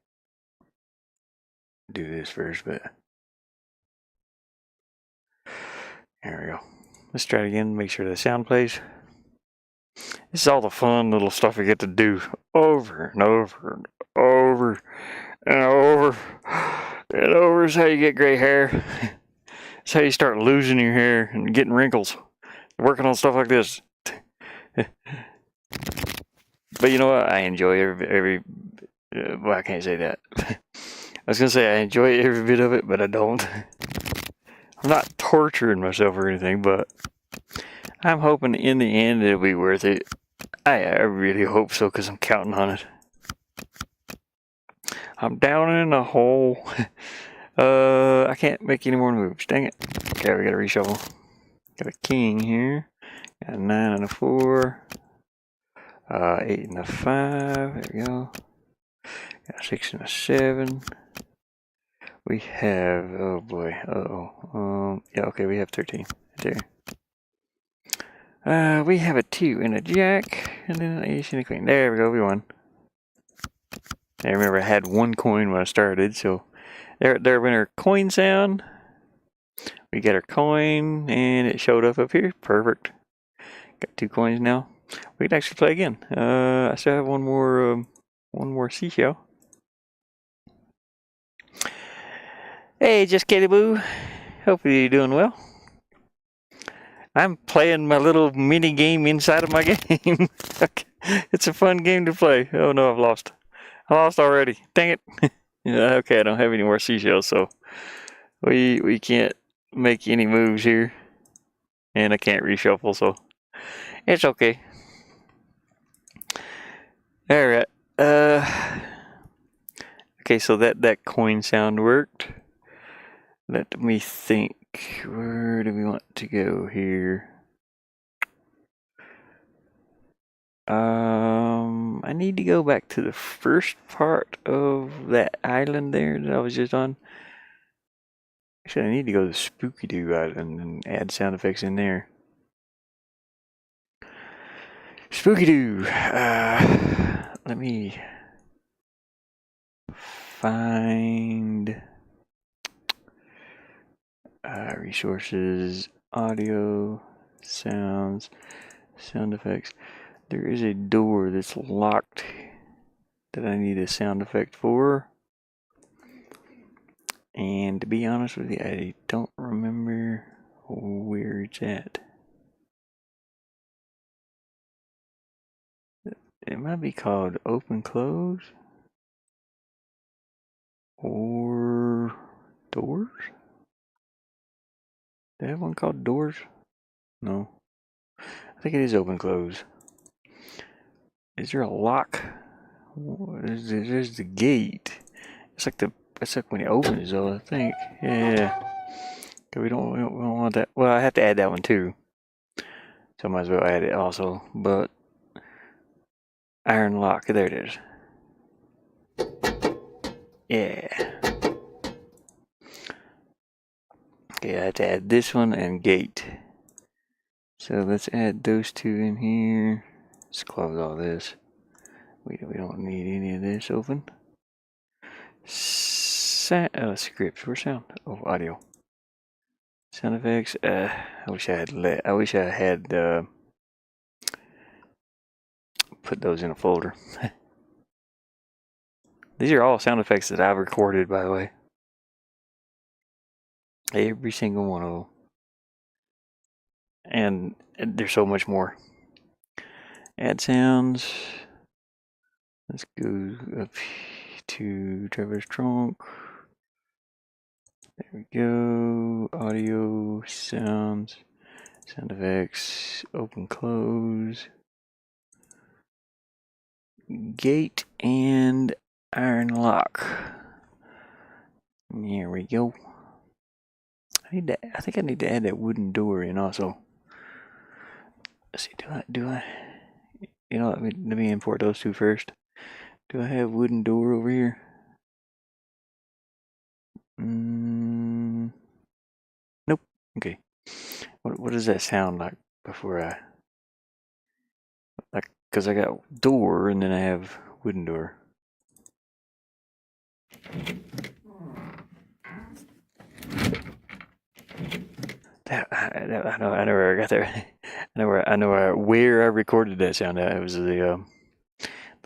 do this first, but there we go. Let's try it again, make sure the sound plays. This is all the fun little stuff you get to do over and over and over and over and over. Is how you get gray hair. It's how you start losing your hair and getting wrinkles. Working on stuff like this. But you know what? I enjoy every well, I can't say that. I was gonna say I enjoy every bit of it, but I don't. I'm not torturing myself or anything, but I'm hoping in the end it'll be worth it. I really hope so, because I'm counting on it. I'm down in a hole. I can't make any more moves. Dang it. Okay, we gotta reshuffle. Got a king here. Got a 9 and a 4. 8 and a 5. There we go. Got a 6 and a 7. We have, oh boy, yeah, okay, we have 13 there. We have a 2 and a jack, and then an ace and a queen. There we go, we won. I remember I had 1 coin when I started, so there went our coin sound. We got our coin, and it showed up here. Perfect. Got 2 coins now. We can actually play again. I still have one more seashell. Hey, just Kitty Boo. Hopefully you're doing well. I'm playing my little mini game inside of my game. It's a fun game to play. Oh no, I've lost. I lost already. Dang it. Yeah, okay, I don't have any more seashells, so we can't make any moves here. And I can't reshuffle, so it's okay. Alright. Okay, so that coin sound worked. Let me think. Where do we want to go here? I need to go back to the first part of that island there that I was just on. Actually, I need to go to Spooky Doo Island and add sound effects in there. Spooky Doo. Let me find resources, audio, sounds, sound effects. There is a door that's locked that I need a sound effect for. And to be honest with you, I don't remember where it's at. It might be called open close or doors. Do they have one called doors? No. I think it is open close. Is there a lock? There's the gate. It's like when it opens though, I think. Yeah. We don't want that. Well, I have to add that one too. So I might as well add it also. But iron lock, there it is. Yeah. Okay, I have to add this one and gate. So let's add those two in here. Let's close all this. We don't need any of this open. Scripts. Where's sound? Oh, audio. Sound effects. I wish I had put those in a folder. These are all sound effects that I've recorded, by the way. Every single one of them. And there's so much more. Add sounds. Let's go up to Trevor's trunk. There we go. Audio, sounds, sound effects, open, close. Gate and iron lock. There we go. I think I need to add that wooden door in also. Let's see, do I? You know, let me import those two first. Do I have wooden door over here? Nope. Okay. What does that sound like before I? Like, cause I got door and then I have wooden door. I know where I got there. I know where I recorded that sound at. It was the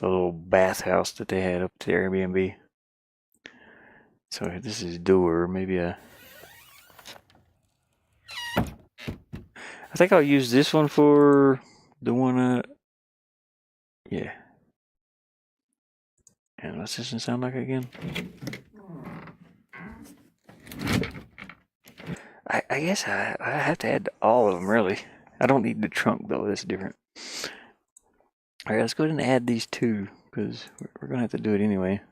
little bathhouse that they had up to the Airbnb. So this is door. Maybe I think I'll use this one for the one. Yeah. And what's this one sound like again? I guess I have to add all of them, really. I don't need the trunk, though. That's different. All right, let's go ahead and add these two, because we're going to have to do it anyway.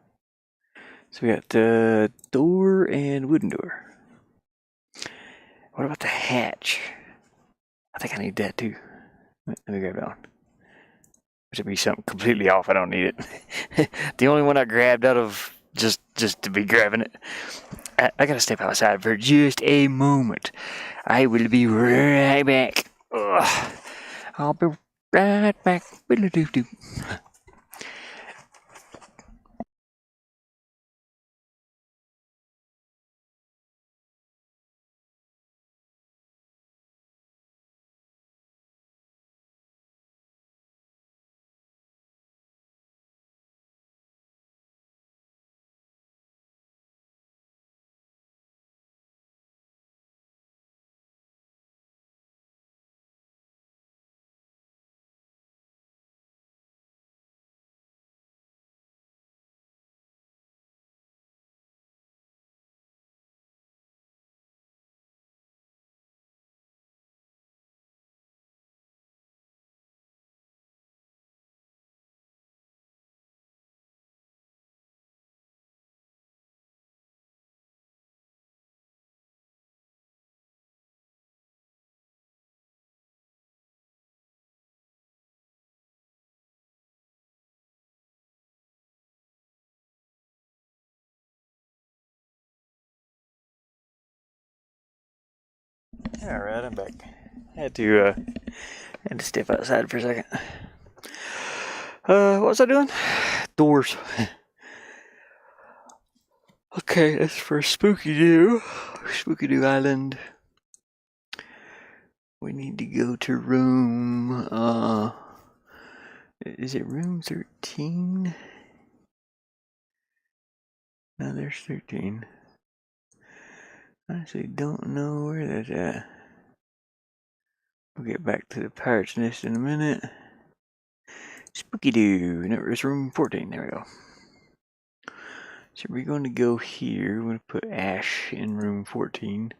So we got the door and wooden door. What about the hatch? I think I need that, too. Let me grab that one. It should be something completely off. I don't need it. The only one I grabbed out of just to be grabbing it. I gotta step outside for just a moment. I will be right back. Ugh. I'll be right back. Alright, I'm back. I had to step outside for a second. What was I doing? Doors. Okay, that's for Spooky Doo Island. We need to go to room, is it room 13? No, there's 13. I actually don't know where that's at. We'll get back to the Pirate's Nest in a minute. Spooky Doo, no, it's room 14, there we go. So we're going to go here, we're going to put Ash in room 14.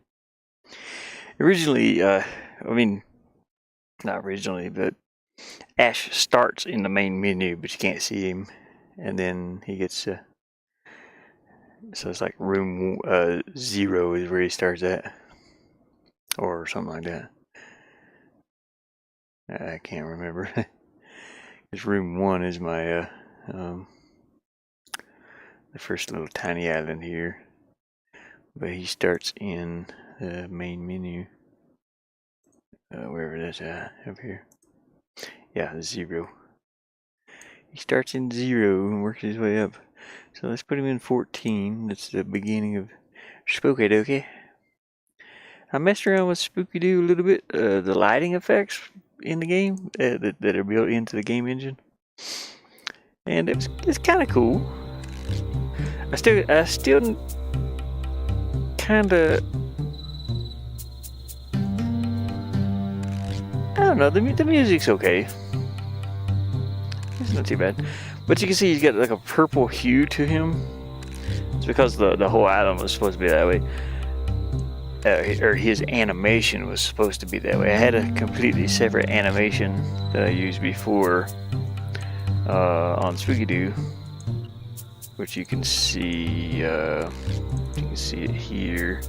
Originally, not originally, but Ash starts in the main menu, but you can't see him. And then he gets, so it's like room 0 is where he starts at. Or something like that. I can't remember. Because room 1 is my, the first little tiny island here. but he starts in the main menu. Wherever it is, up here. Yeah, 0. He starts in 0 and works his way up. So let's put him in 14. That's the beginning of Spooky Dookie. I messed around with Spooky Doo a little bit. The lighting effects in the game that are built into the game engine, and it's kind of cool. I still kind of, I don't know. The music's okay. It's not too bad, but you can see he's got like a purple hue to him. It's because the whole island was supposed to be that way. Or his animation was supposed to be that way. I had a completely separate animation that I used before on Spooky Doo, which you can see. You can see it here.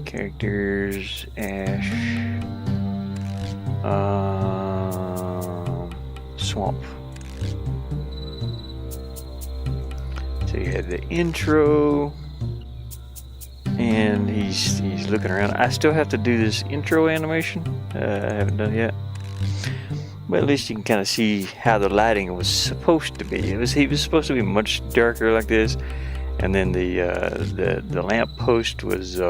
Characters, Ash, Swamp. So you had the intro. And he's looking around. I still have to do this intro animation. I haven't done it yet. But at least you can kind of see how the lighting was supposed to be. He was supposed to be much darker like this, and then the lamp post was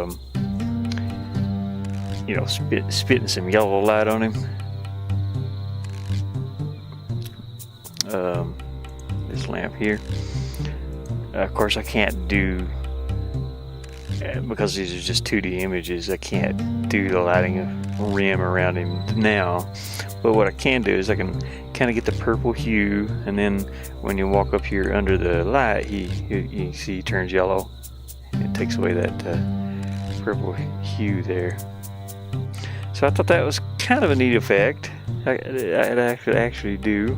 spitting some yellow light on him. This lamp here. Of course, I can't do. Because these are just 2D images, I can't do the lighting of rim around him now. But what I can do is I can kind of get the purple hue, and then when you walk up here under the light, you can see he turns yellow. It takes away that purple hue there. So I thought that was kind of a neat effect. I could actually do.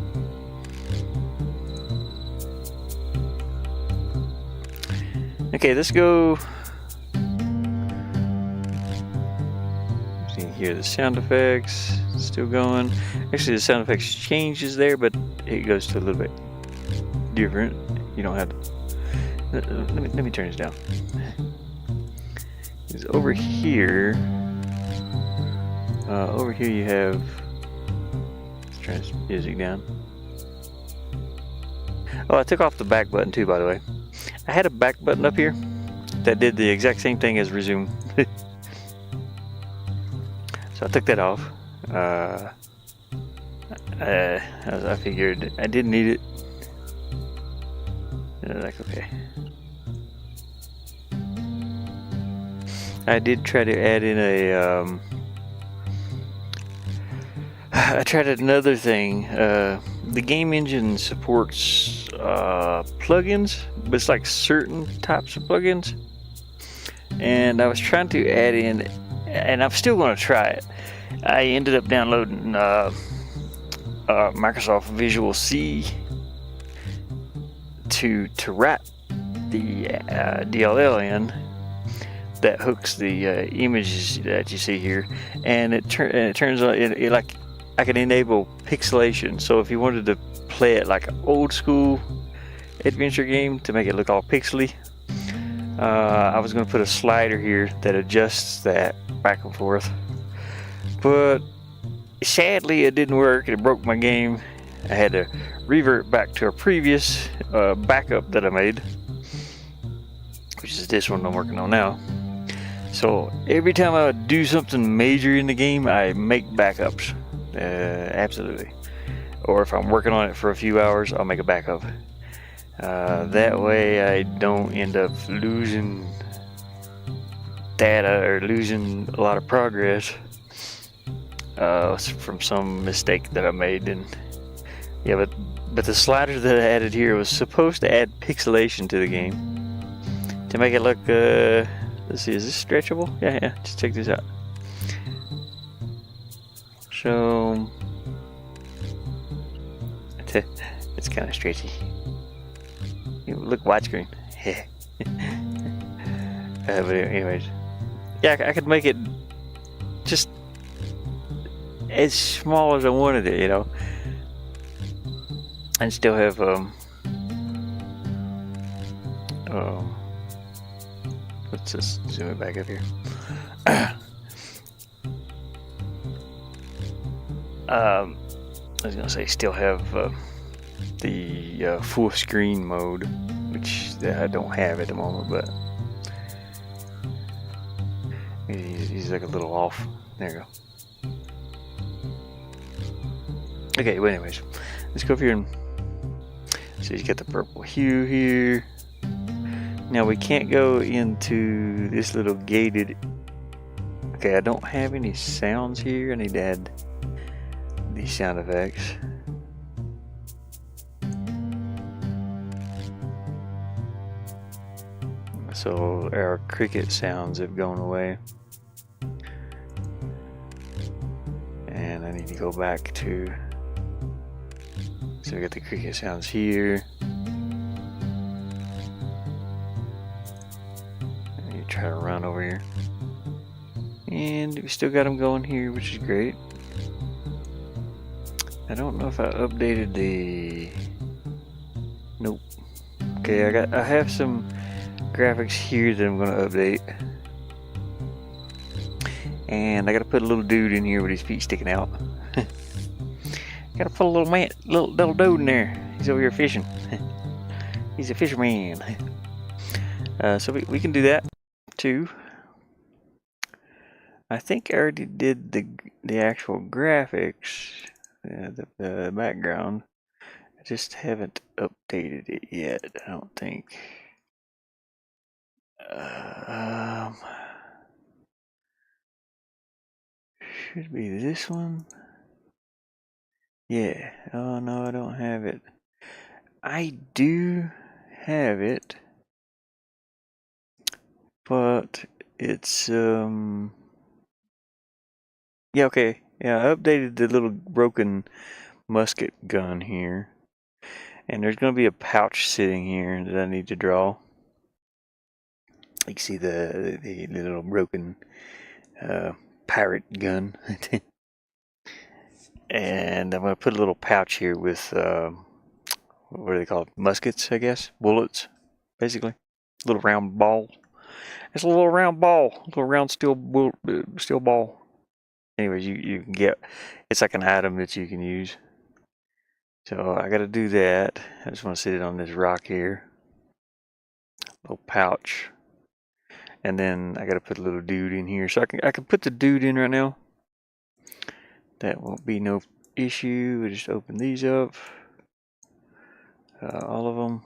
Okay, let's go. Hear the sound effects still going. Actually, the sound effects changes there, but it goes to a little bit different. You don't have to, let me turn this down. Because over here you have, let's turn this music down. Oh, I took off the back button too, by the way. I had a back button up here that did the exact same thing as resume. So I took that off. I figured I didn't need it. Like, okay. I did try to add in a. I tried another thing. The game engine supports plugins, but it's like certain types of plugins. And I was trying to add in, and I'm still going to try it. I ended up downloading Microsoft Visual C to wrap the DLL in that hooks the images that you see here, and it turns on it like I can enable pixelation. So if you wanted to play it like an old school adventure game to make it look all pixely, I was going to put a slider here that adjusts that back and forth, but sadly it didn't work. It broke my game. I had to revert back to a previous backup that I made, which is this one I'm working on now. So every time I do something major in the game, I make backups. Absolutely. Or if I'm working on it for a few hours, I'll make a backup. That way I don't end up losing data or losing a lot of progress from some mistake that I made. And yeah, but the slider that I added here was supposed to add pixelation to the game to make it look. Let's see, is this stretchable? Yeah. Just check this out. So it's kind of stretchy. Look, widescreen. But anyways, yeah, I could make it just as small as I wanted it, you know, and still have Let's just zoom it back up here. I was gonna say still have the full screen mode, which I don't have at the moment, but he's like a little off. There you go. Okay, well anyways, let's go over here and so you get the purple hue here. Now we can't go into this little gated. Okay, I don't have any sounds here. I need to add these sound effects. So our cricket sounds have gone away. And I need to go back to, so we got the cricket sounds here. I need to try to run over here. And we still got them going here, which is great. I don't know if I updated the, nope. Okay, I have some graphics here that I'm gonna update. And I gotta put a little dude in here with his feet sticking out. Gotta put a little dude in there. He's over here fishing. He's a fisherman. So we can do that too. I think I already did the actual graphics, the background. I just haven't updated it yet, I don't think. Should be this one. Yeah. Oh no, I don't have it. I do have it, but it's yeah, okay. Yeah, I updated the little broken musket gun here. And there's going to be a pouch sitting here that I need to draw. You can see the little broken pirate gun. And I'm going to put a little pouch here with, what are they called? Muskets, I guess? Bullets, basically. A little round ball. It's a little round ball. A little round steel ball. Anyways, you can get, it's like an item that you can use. So I got to do that. I just want to sit it on this rock here. Little pouch. And then I got to put a little dude in here. So I can put the dude in right now. That won't be no issue. We just open these up. All of them.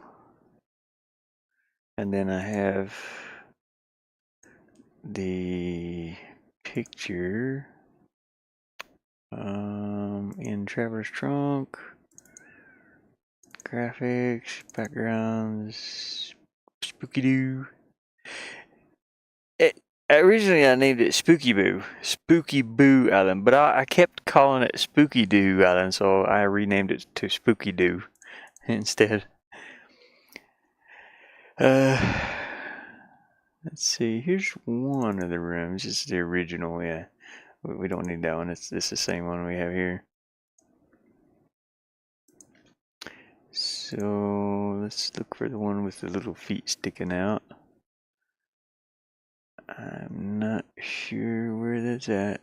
And then I have the picture in Traveler's Trunk. Graphics, backgrounds, Spooky Doo. Originally I named it Spooky Boo Island, but I kept calling it Spooky Doo Island, so I renamed it to Spooky Doo instead. Let's see, here's one of the rooms. This is the original, yeah. We don't need that one, it's the same one we have here. So let's look for the one with the little feet sticking out. I'm not sure where that's at.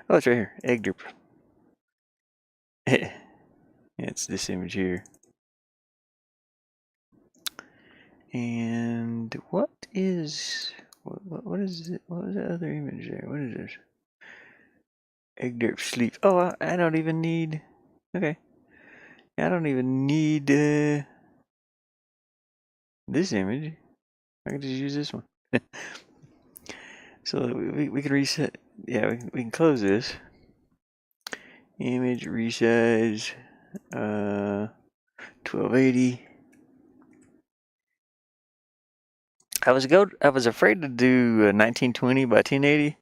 Oh, it's right here. Egg drip. Yeah, it's this image here. And what is what is it? What was that other image there? What is this? Egg drip sleep. Oh, I don't even need. Okay. I don't even need this image. I can just use this one. So we can reset. Yeah, we can close this. Image resize 1280. I was afraid to do 1920 by 1080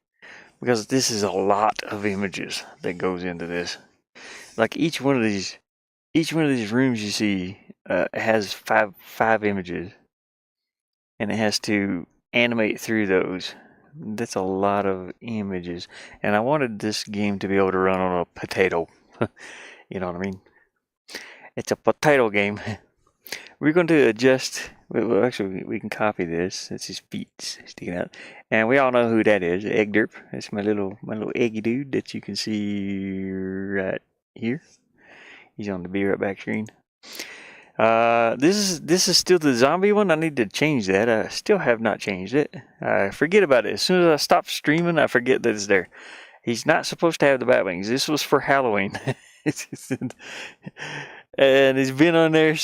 because this is a lot of images that goes into this. Like each one of these rooms you see has five images, and it has to animate through those. That's a lot of images, and I wanted this game to be able to run on a potato. You know what I mean? It's a potato game. We're going to adjust. Well, actually, we can copy this. That's his feet sticking out, and we all know who that is. R.E.P.O. That's my little eggy dude that you can see right here. He's on the be right back screen. This is still the zombie one. I need to change that. I still have not changed it. I forget about it as soon as I stop streaming. I forget that it's there. He's not supposed to have the bat wings. This was for Halloween. And he's been on there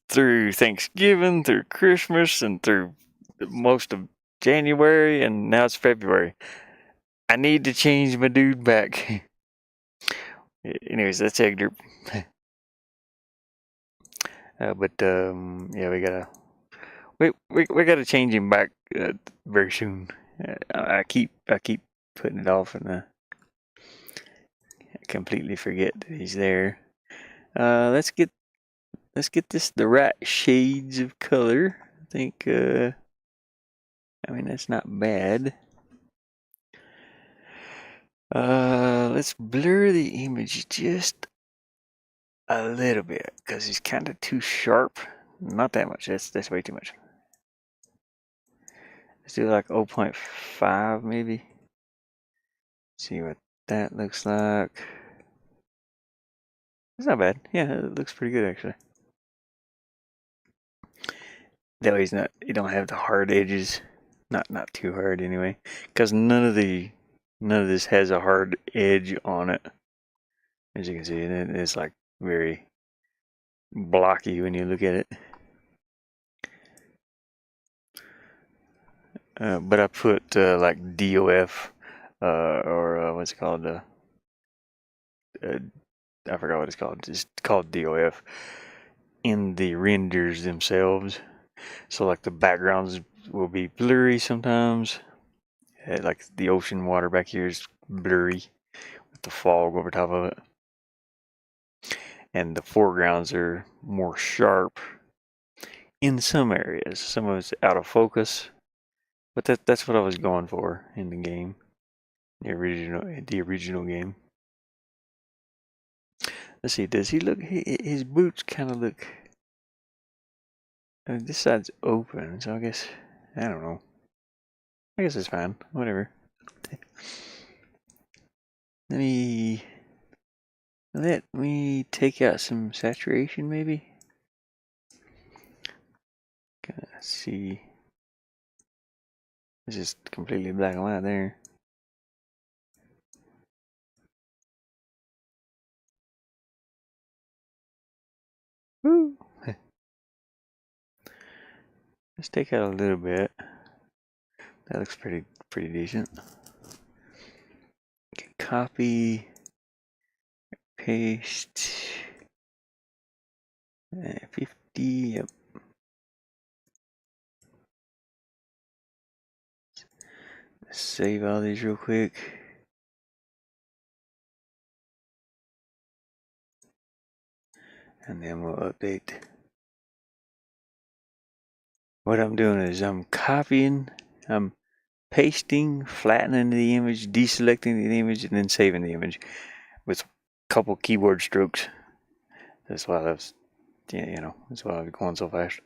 through Thanksgiving, through Christmas, and through most of January, and now it's February. I need to change my dude back. Anyways, that's R.E.P.O. But yeah, we gotta change him back very soon. I keep putting it off, and I completely forget that he's there. Let's get this the right shades of color. I think. I mean, that's not bad. Let's blur the image just a little bit because he's kind of too sharp. Not that much. That's way too much. Let's do like 0.5 maybe. See what that looks like. It's not bad. Yeah, it looks pretty good actually. That way you don't have the hard edges. Not too hard anyway. Because none of this has a hard edge on it. As you can see, it's like very blocky when you look at it. But I put like DOF or what's it called? I forgot what it's called. It's called DOF in the renders themselves. So like the backgrounds will be blurry sometimes. Like the ocean water back here is blurry with the fog over top of it. And the foregrounds are more sharp in some areas. Some of it's out of focus. But that's what I was going for in the game. The original game. Let's see, does he look, his boots kind of look, this side's open, so I guess, I don't know. I guess it's fine, whatever. Let me take out some saturation maybe. Let's see. It's just completely black and white there. Woo! Let's take out a little bit. That looks pretty decent. Okay, copy, paste, 50, yep. Let's save all these real quick. And then we'll update. What I'm doing is I'm copying, I'm pasting, flattening the image, deselecting the image, and then saving the image with a couple keyboard strokes. That's why that's, yeah, that's why I'm going so fast.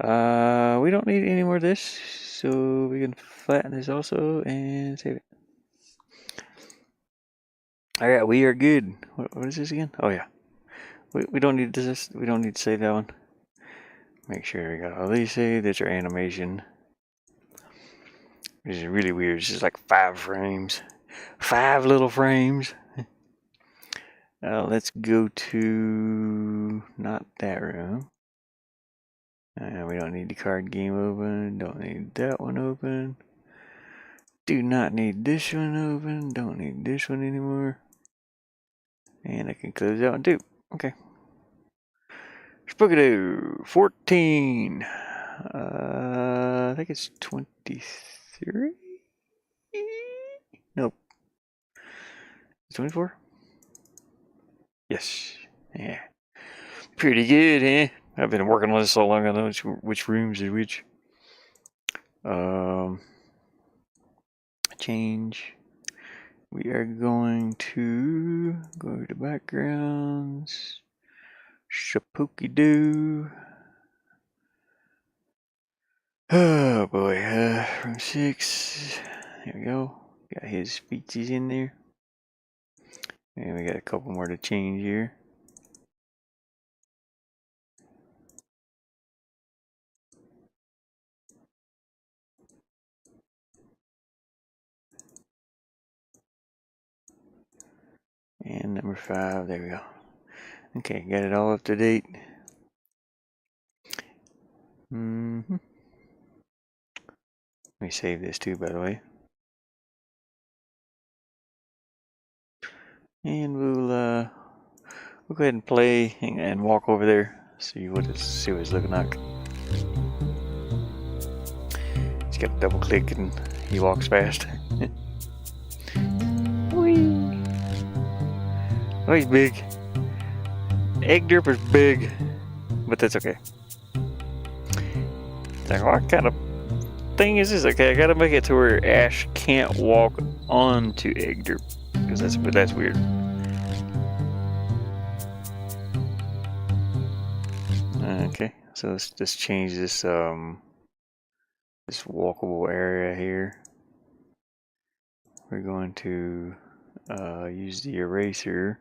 We don't need any more of this, so we can flatten this also and save it. All right, we are good. What is this again? Oh yeah, we don't need this. We don't need to save that one. Make sure we got all these saved. That's our animation. Which is really weird. It's just like 5 frames. 5 little frames. Let's go to not that room. We don't need the card game open. Don't need that one open. Do not need this one open. Don't need this one anymore. And I can close that one too. Okay. Spookadoo 14. I think it's 23. Nope. 24? Yes. Yeah. Pretty good, eh? I've been working on this so long I know which rooms are which. Change. We are going to go to backgrounds. Spooky doo. Oh boy, room 6. Here we go. Got his features in there. And we got a couple more to change here. And number 5, there we go. Okay, got it all up to date. Let me save this too, by the way. And we'll go ahead and play and walk over there, see what it's looking like. Just got to double click and he walks fast. Whee! Oh, he's big. Egg Derper's big, but that's okay. Like, what kind of thing is this? Okay, I gotta make it to where Ash can't walk onto Egg Derp, because that's weird. Okay, so let's just change this this walkable area here. We're going to use the eraser,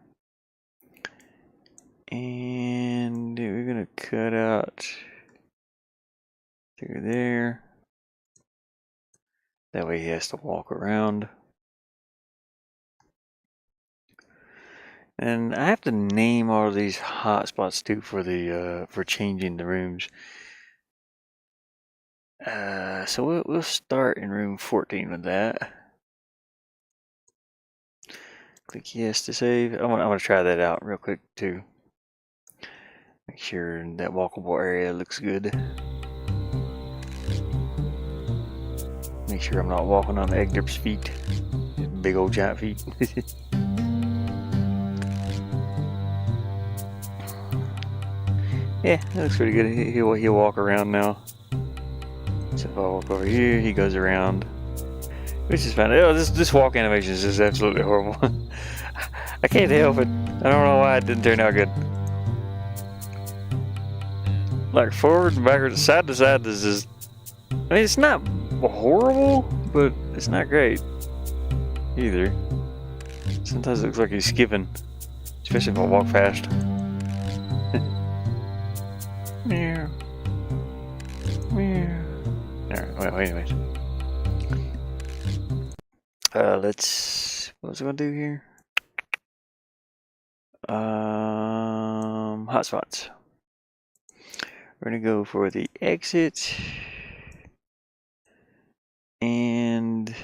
and we're gonna cut out through there. That way he has to walk around. And I have to name all of these hotspots too for the for changing the rooms. So we'll start in room 14 with that. Click yes to save. I'm gonna try that out real quick too. Make sure that walkable area looks good. Make sure I'm not walking on Egderp's feet. Big old giant feet. Yeah, that looks pretty good. He'll walk around now. So if I walk over here, he goes around. Which is fine. Oh, this walk animation is just absolutely horrible. I can't help it. I don't know why it didn't turn out good. Like forward and backwards, side to side is just... I mean, it's not horrible, but it's not great either. Sometimes it looks like he's skipping, especially if I walk fast. Meow. Meow. Alright, wait a minute. What was I gonna do here? Hotspots. We're gonna go for the exit. And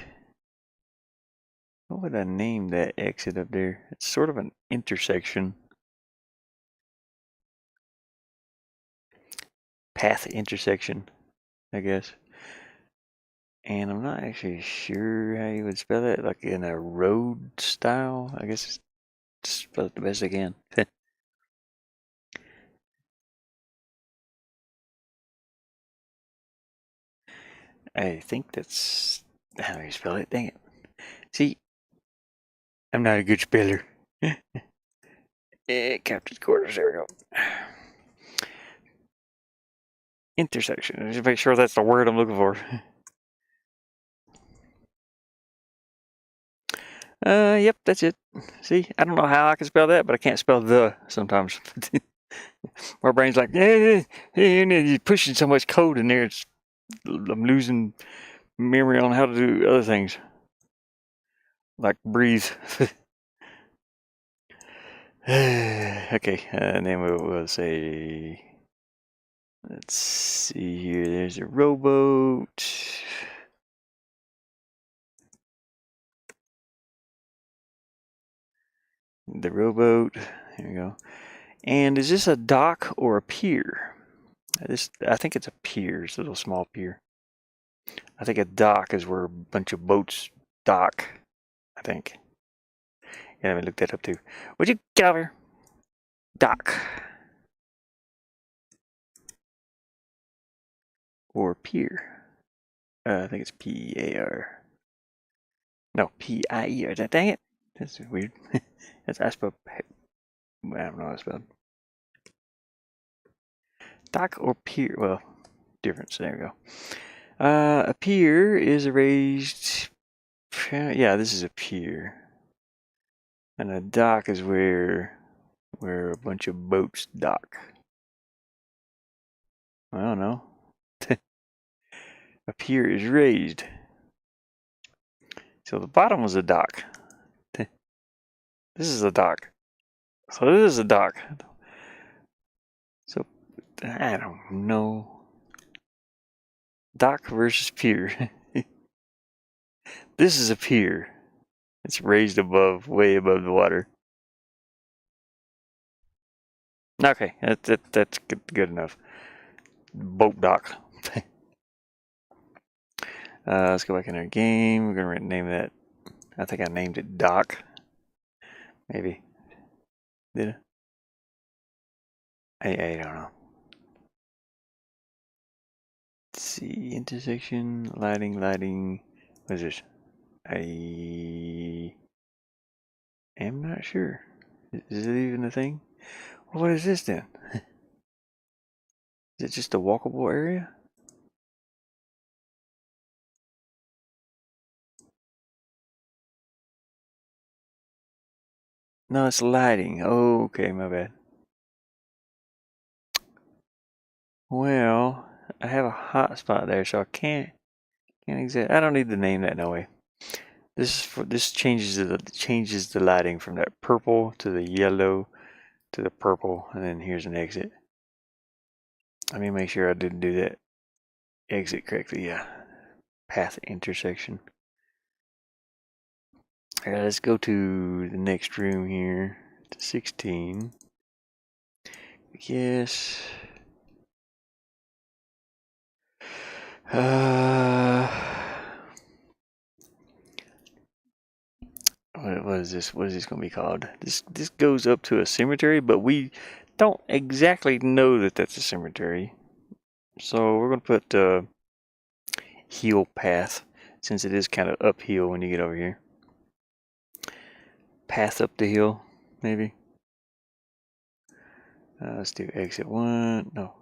what would I name that exit up there? It's sort of an intersection. Path intersection, I guess. And I'm not actually sure how you would spell it, like in a road style. I guess it's spell it the best I can. I think that's how you spell it. Dang it. See, I'm not a good speller. Captain's quarters, there we go. Intersection. Just make sure that's the word I'm looking for. Yep, that's it. See, I don't know how I can spell that, but I can't spell the sometimes. My brain's like, you're pushing so much code in there, I'm losing memory on how to do other things. Like breathe. Okay, and then we'll say, let's see here, there's a rowboat. The rowboat, here we go. And is this a dock or a pier? I think it's a pier, it's a little small pier. I think a dock is where a bunch of boats dock, I think. Yeah, let me look that up too. Would you get over? Dock. Or pier. I think it's P-A-R. No, P-I-E-R. Dang it. That's weird. I spelled... I don't know how I spelled. Dock or pier. Well, difference. There we go. A pier is a raised. Yeah, this is a pier, and a dock is where a bunch of boats dock. I don't know. A pier is raised, so the bottom was a dock. This is a dock. So this is a dock. So I don't know. Dock versus pier. This is a pier. It's raised above, way above the water. Okay, that's good enough. Boat dock. Let's go back in our game. We're gonna name that. I think I named it Dock. Maybe. Did I don't know. Let's see. Intersection, lighting. What is this? I am not sure. Is it even a thing? Well, what is this then? Is it just a walkable area? No, it's lighting. Oh, okay, my bad. Well, I have a hot spot there, so I can't exactly. I don't need to name that no way. This changes the lighting from that purple to the yellow to the purple, and then here's an exit. Let me make sure I didn't do that exit correctly. Yeah, path intersection. All right, let's go to the next room here, to 16. Yes. What is this? What is this going to be called? This goes up to a cemetery, but we don't exactly know that that's a cemetery. So we're going to put heel path, since it is kind of uphill when you get over here. Path up the hill, maybe. Let's do exit 1. No.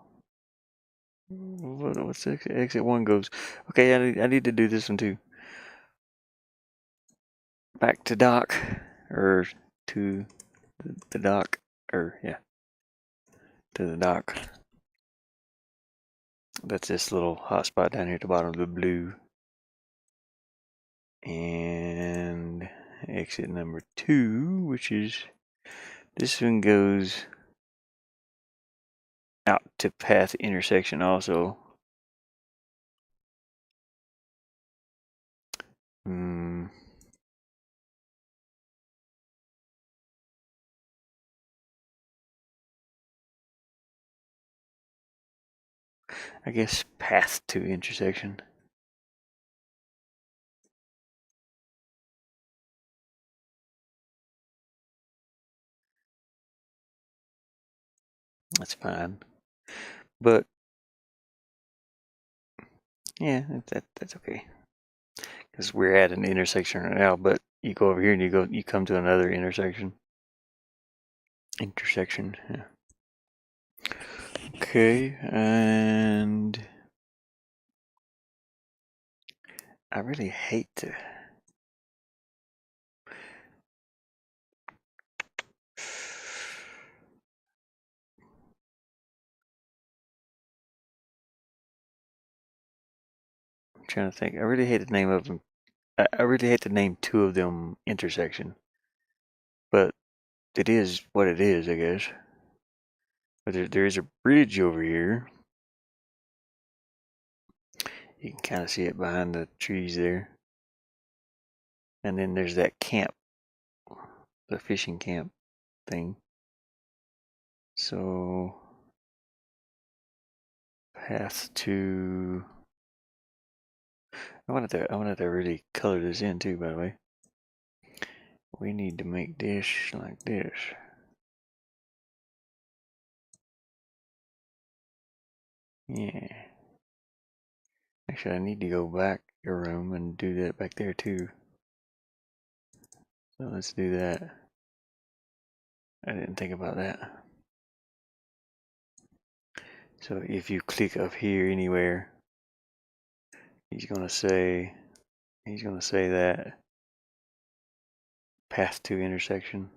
What's exit 1 goes? Okay, I need to do this one too. Back to dock, or to the dock, or yeah, to the dock. That's this little hot spot down here at the bottom of the blue. And exit number 2, which is this one, goes out to path intersection also. I guess path to intersection. That's fine. But yeah, that's okay. Because we're at an intersection right now, but you go over here and you come to another intersection. Yeah. Okay, and I really hate to. I'm trying to think. I really hate the name of them. I really hate to name 2 of them intersection, but it is what it is, I guess. But there is a bridge over here. You can kind of see it behind the trees there. And then there's that camp, the fishing camp thing. So, path to. I wanted to really color this in too, by the way. We need to make this like this. Yeah. Actually, I need to go back a room and do that back there too. So let's do that. I didn't think about that. So if you click up here anywhere, he's gonna say that path to intersection.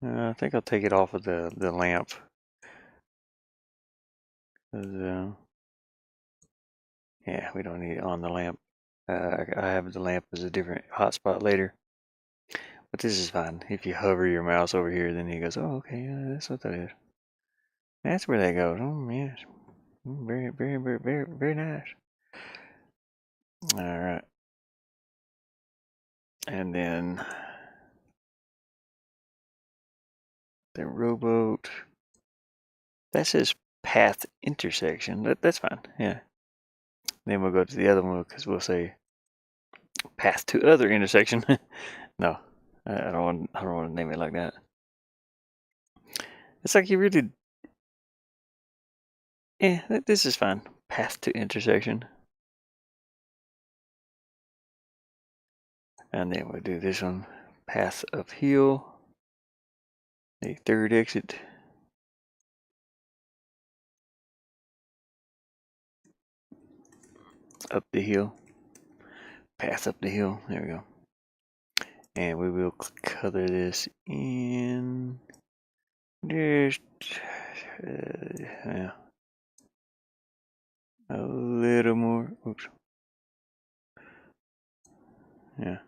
I think I'll take it off of the lamp. Yeah, we don't need it on the lamp. I have the lamp as a different hotspot later. But this is fine. If you hover your mouse over here, then he goes, oh, okay, yeah, that's what that is. That's where that goes. Oh, yes. Very, very, very, very, very nice. All right. And then the rowboat. That says path intersection. That's fine. Yeah. Then we'll go to the other one because we'll say path to other intersection. No, I don't want to name it like that. It's like you really. Yeah, this is fine. Path to intersection. And then we'll do this one. Path uphill. The third exit. Up the hill. Path up the hill. There we go. And we will color this in just yeah, a little more. Oops. Yeah,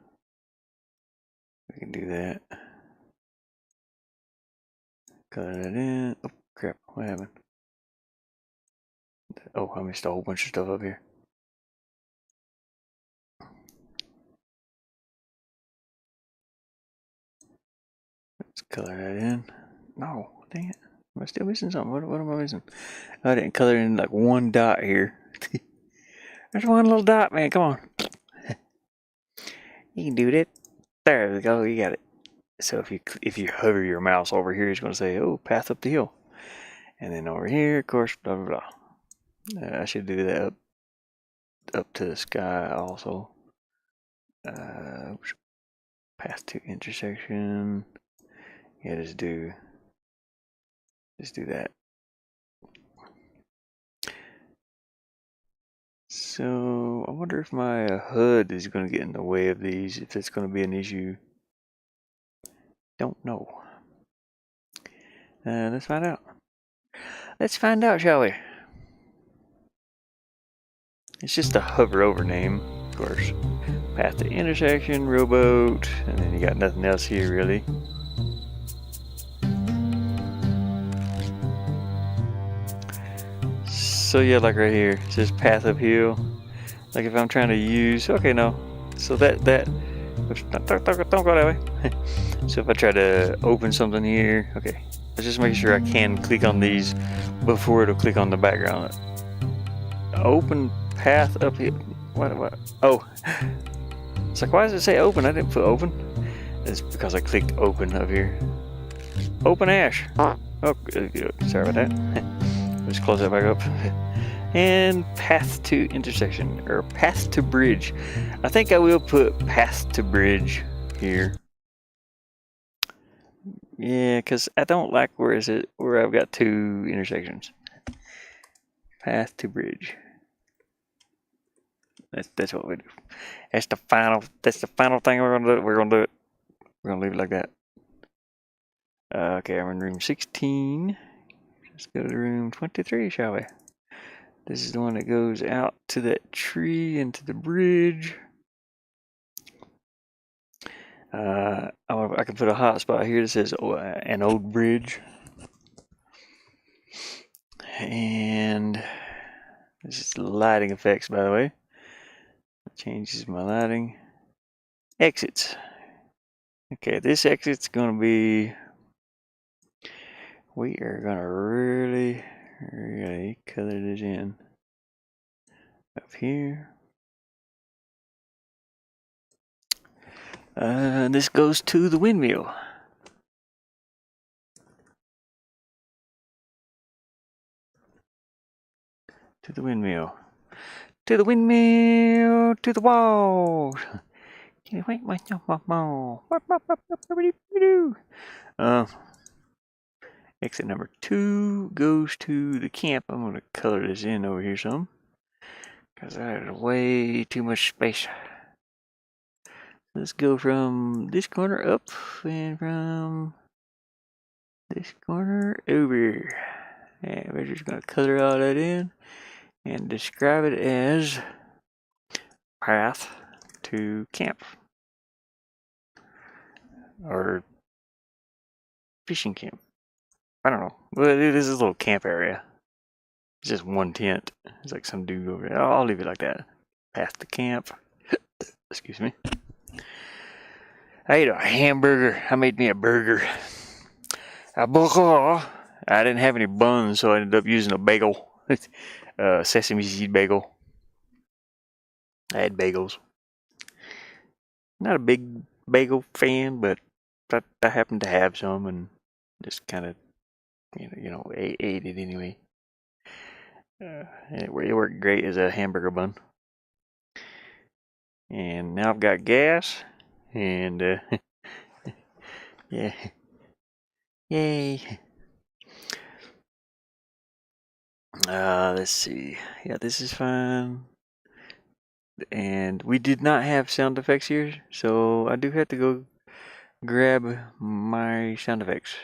we can do that. Color that in. Oh crap! What happened? Oh, I missed a whole bunch of stuff up here. Let's color that in. No, dang it. Am I still missing something? What am I missing? I didn't color in like one dot here. There's one little dot, man. Come on. You can do that. There we go. You got it. So if you hover your mouse over here, it's going to say, "Oh, path up the hill," and then over here, of course, blah blah blah. I should do that up to the sky also. Path to intersection. Yeah, just do that. So I wonder if my HUD is going to get in the way of these. If it's going to be an issue. Don't know. Let's find out. Let's find out, shall we? It's just a hover over name, of course. Path to intersection, rowboat, and then you got nothing else here really. So yeah, like right here, it says path uphill. Like if I'm trying to use, okay, no. So that, oops, don't go that way. So if I try to open something here, okay. Let's just make sure I can click on these before it'll click on the background. Open path uphill. What? Oh. It's like, why does it say open? I didn't put open. It's because I clicked open up here. Open Ash. Oh, sorry about that. Let's close that back up. And path to intersection, or path to bridge. I think I will put path to bridge here. Yeah, because I don't like where I've got two intersections. Path to bridge. That's what we do. That's the final thing we're gonna do. We're gonna leave it like that. Okay, I'm in room 16. Let's go to room 23, shall we? This is the one that goes out to that tree and to the bridge. I can put a hotspot here that says an old bridge. And this is lighting effects, by the way. It changes my lighting. Exits. Okay, this exit's going to be... We are going to really color this in. Up here. This goes to the windmill. To the windmill. To the windmill. To the wall. Exit number 2 goes to the camp. I'm going to color this in over here some, because I have way too much space. Let's go from this corner up and from this corner over. And we're just going to color all that in and describe it as path to camp or fishing camp. I don't know. Well, it is a little camp area. It's just one tent. It's like some dude over there. I'll leave it like that. Path to camp. Excuse me. I ate a hamburger. I made me a burger. A burger. I didn't have any buns, so I ended up using a bagel. Sesame seed bagel. I had bagels. Not a big bagel fan, but I happened to have some and just kind of, ate it anyway. It worked great as a hamburger bun. And now I've got gas, and yeah, yay. Let's see. Yeah, this is fine. And we did not have sound effects here, so I do have to go grab my sound effects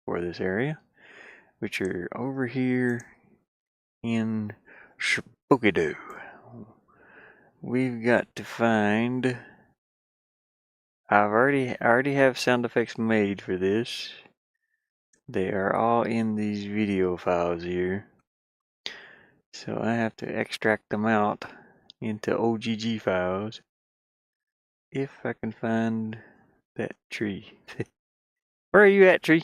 for this area, which are over here in Spooky-Doo. We've got to find. I already have sound effects made for this. They are all in these video files here. So I have to extract them out into OGG files if I can find that tree. Where are you at, tree?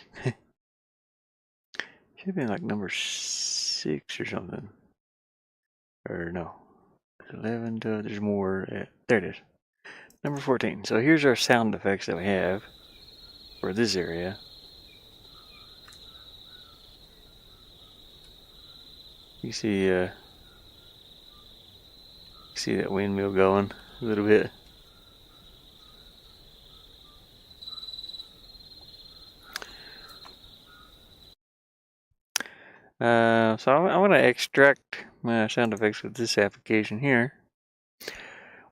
Should have been like number 6 or something. Or no. 11 to, there's more. There it is. Number 14. So here's our sound effects that we have for this area. You see that windmill going a little bit. So I want to extract my sound effects with this application here.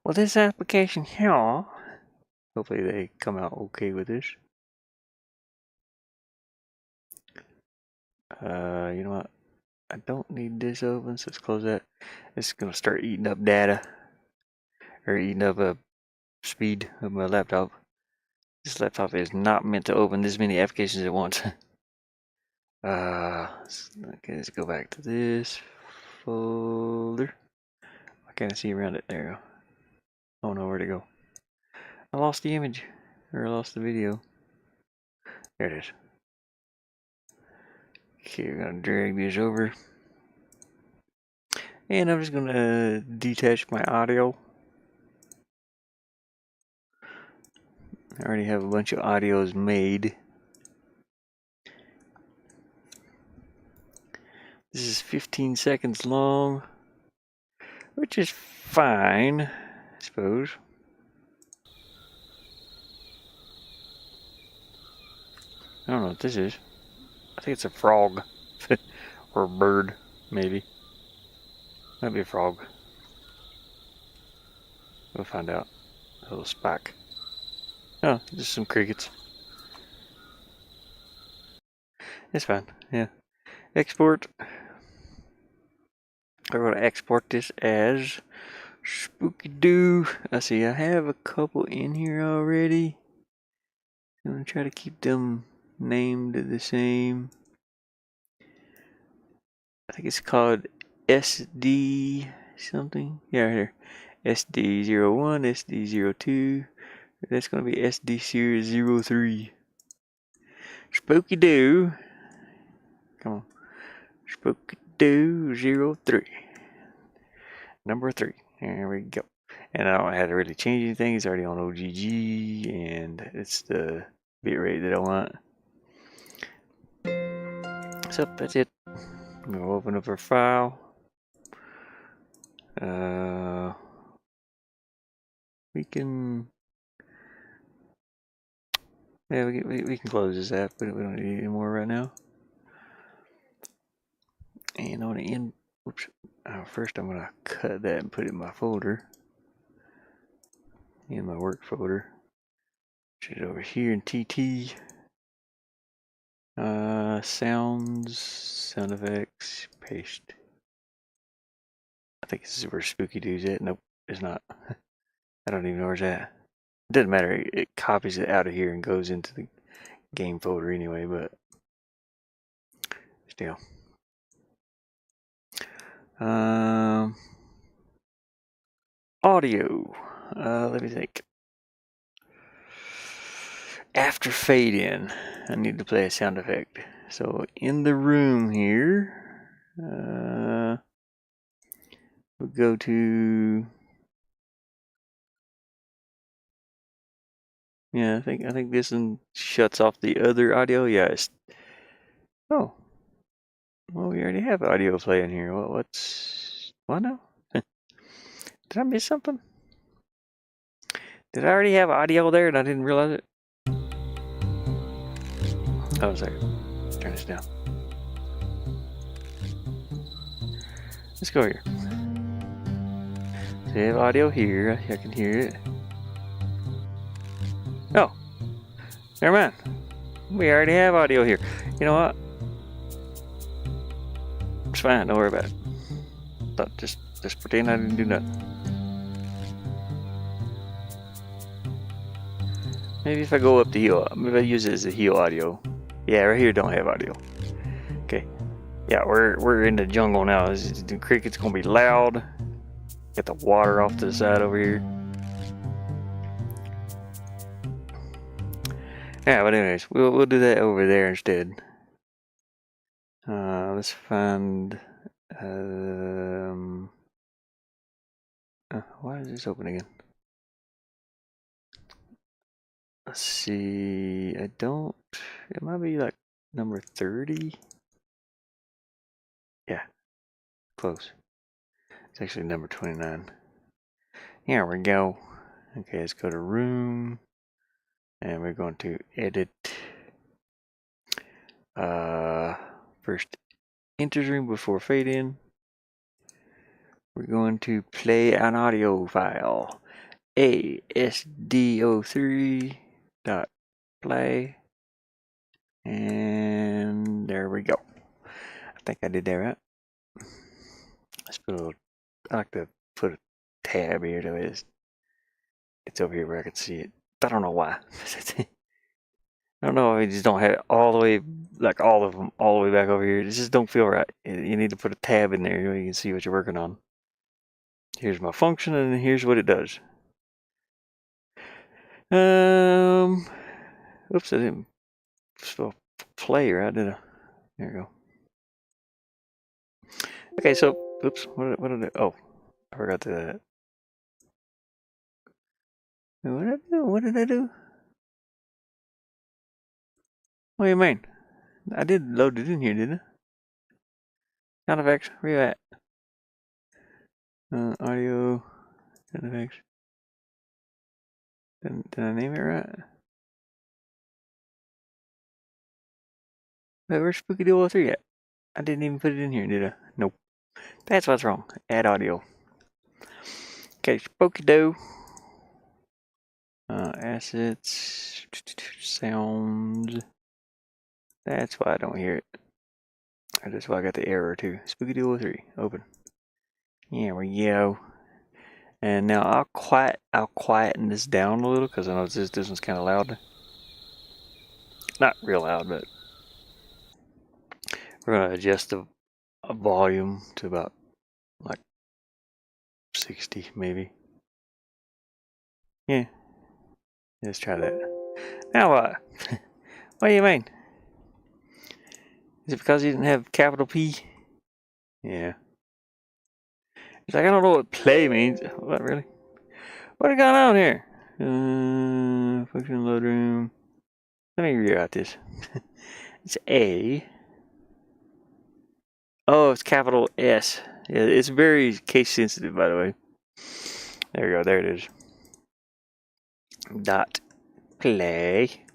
Well, this application here, hopefully they come out okay with this. You know what? I don't need this open, so let's close that. It's gonna start eating up data, or eating up speed of my laptop. This laptop is not meant to open this many applications at once. Okay, let's go back to this folder. Why can't I see around it? There we go. Oh no, where'd it go? I lost the image, or I lost the video. There it is. Okay, we're gonna drag this over. And I'm just gonna detach my audio. I already have a bunch of audios made. This is 15 seconds long, which is fine, I suppose. I don't know what this is. I think it's a frog. Or a bird, maybe. Might be a frog. We'll find out. A little spike. Oh, just some crickets. It's fine, yeah. Export. I'm going to export this as Spooky-Doo. I see I have a couple in here already. I'm going to try to keep them named the same. I think it's called SD something. Yeah, right here. SD01, SD02. That's going to be SD Series 03. Spooky-Doo. Come on. Spooky-Doo 03. Number 3. There we go. And I don't have to really change anything. It's already on OGG, and it's the bitrate that I want. So that's it. We'll open up our file. We can Yeah, we can close this app, but we don't need it anymore right now. And on the end, whoops. First I'm gonna cut that and put it in my folder. In my work folder. Put it over here in TT. Sounds, sound effects, paste. I think this is where Spooky Doo's at. Nope, it's not. I don't even know where it's at. It doesn't matter. It copies it out of here and goes into the game folder anyway, but still. Audio. Let me think. After fade in, I need to play a sound effect. So in the room here, we'll go to. Yeah, I think this one shuts off the other audio. Yeah, it's. Oh. Well, we already have audio playing here. What now? Did I miss something? Did I already have audio there and I didn't realize it? Oh, a second. Turn this down. Let's go here. So you have audio here. I can hear it. Oh. Never mind. We already have audio here. You know what? It's fine. Don't worry about it. Just pretend I didn't do nothing. Maybe if I go up the hill, maybe I use it as a hill audio. Yeah, right here don't have audio. Okay. Yeah, we're in the jungle now. The cricket's gonna be loud. Get the water off to the side over here. Yeah, but anyways, we'll do that over there instead. Let's find. Why is this open again? Let's see. I don't. It might be like number 30. Yeah, close. It's actually number 29. Here we go. Okay, let's go to room. And we're going to edit. First, enters room before fade in. We're going to play an audio file. ASDO3.play. And there we go. I think I did that right. Let's put I like to put a tab here to it. It's over here where I can see it. I don't know why. I don't know if you just don't have it all the way, like all of them, all the way back over here. It just don't feel right. You need to put a tab in there so you can see what you're working on. Here's my function, and here's what it does. Oops, I didn't spell play right, did I? There we go. Okay, so, oops, what did I, oh, I forgot to, what did I do? What did I do? What do you mean? I did load it in here, didn't I? Sound effects, where you at? Audio, sound effects. Did I name it right? Wait, where's Spooky Duo 3 at? I didn't even put it in here, did I? Nope. That's what's wrong. Add audio. Okay, Spooky Doo. Assets. Sounds. That's why I don't hear it. That's why I got the error too. Spooky Duo 3. Open. Here we go. And now I'll quieten this down a little because I know this one's kind of loud. Not real loud, but we're gonna adjust the volume to about like 60 maybe. Yeah. Let's try that. Now what? What do you mean? Is it because you didn't have capital P? Yeah. It's like I don't know what play means. What really? What is going on here? Function load room. Let me rewrite this. It's A. Oh, it's capital S. Yeah, it's very case sensitive, by the way. There you go. There it is. Dot play.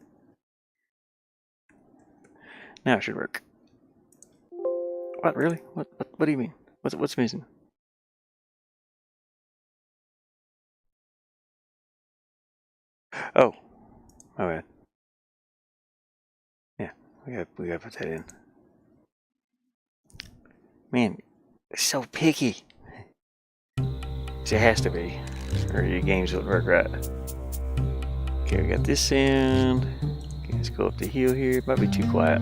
Now it should work. What, really? What do you mean? What's missing? Oh, my bad. Yeah, we gotta put that in. Man, it's so picky. It has to be, or your games won't work right. Okay, we got this in. Okay, let's go up the hill here. It might be too quiet.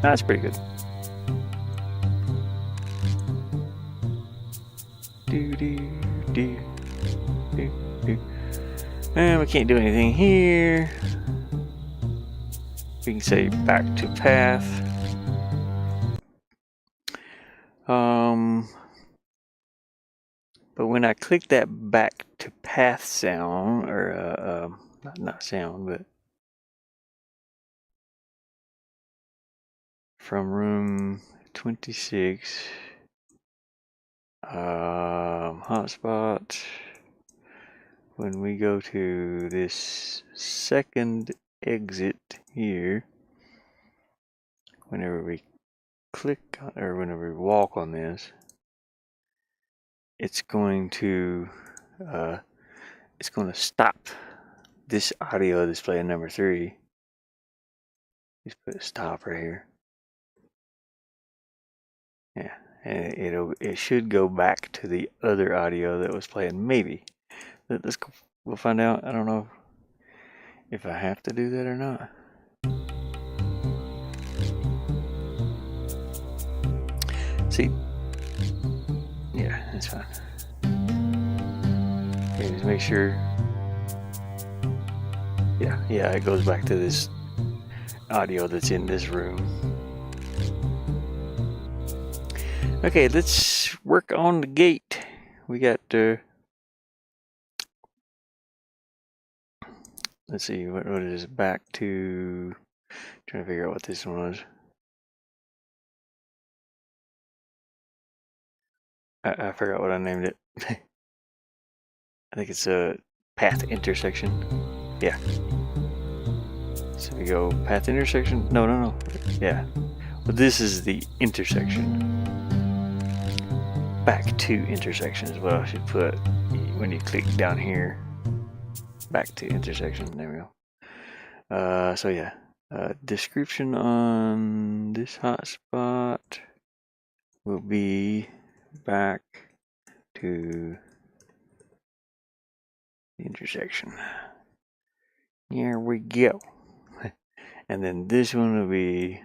That's pretty good. Do do do do do. And we can't do anything here. We can say back to path. But when I click that back to path sound, or not sound, but from room 26, hotspot. When we go to this second exit here, whenever we click on, or whenever we walk on this, it's going to stop this audio display in number 3. Just put a stop right here. Yeah, and it should go back to the other audio that was playing. Maybe. We'll find out. I don't know if I have to do that or not. See, yeah, that's fine. Okay, just make sure. Yeah, it goes back to this audio that's in this room. Okay, let's work on the gate. We got, let's see, what is it? Back to, trying to figure out what this one was. I forgot what I named it. I think it's a path intersection. Yeah. So we go path intersection. No. Yeah. But this is the intersection. Back to intersection is what I should put when you click down here. Back to intersection. There we go. So yeah. Description on this hotspot will be back to the intersection. Here we go. And then this one will be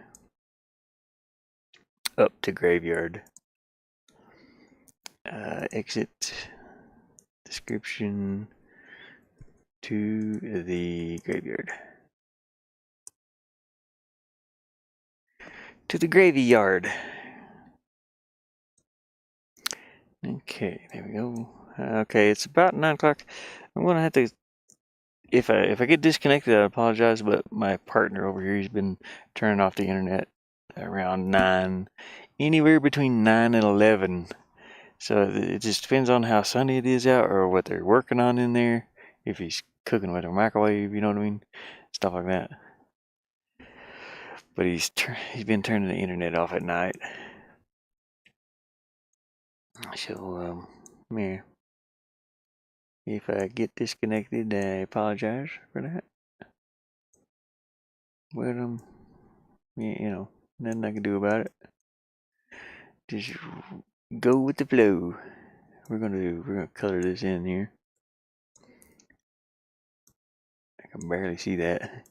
up to graveyard. Exit description to the graveyard. To the graveyard. Okay, there we go. Okay, it's about 9 o'clock. I'm gonna have to. If I get disconnected, I apologize. But my partner over here, he's been turning off the internet around 9, anywhere between 9 and 11. So it just depends on how sunny it is out or what they're working on in there. If he's cooking with a microwave, you know what I mean? Stuff like that. But he's been turning the internet off at night. So, yeah. If I get disconnected, I apologize for that. But, yeah, nothing I can do about it. Just go with the flow. We're gonna color this in here. I can barely see that.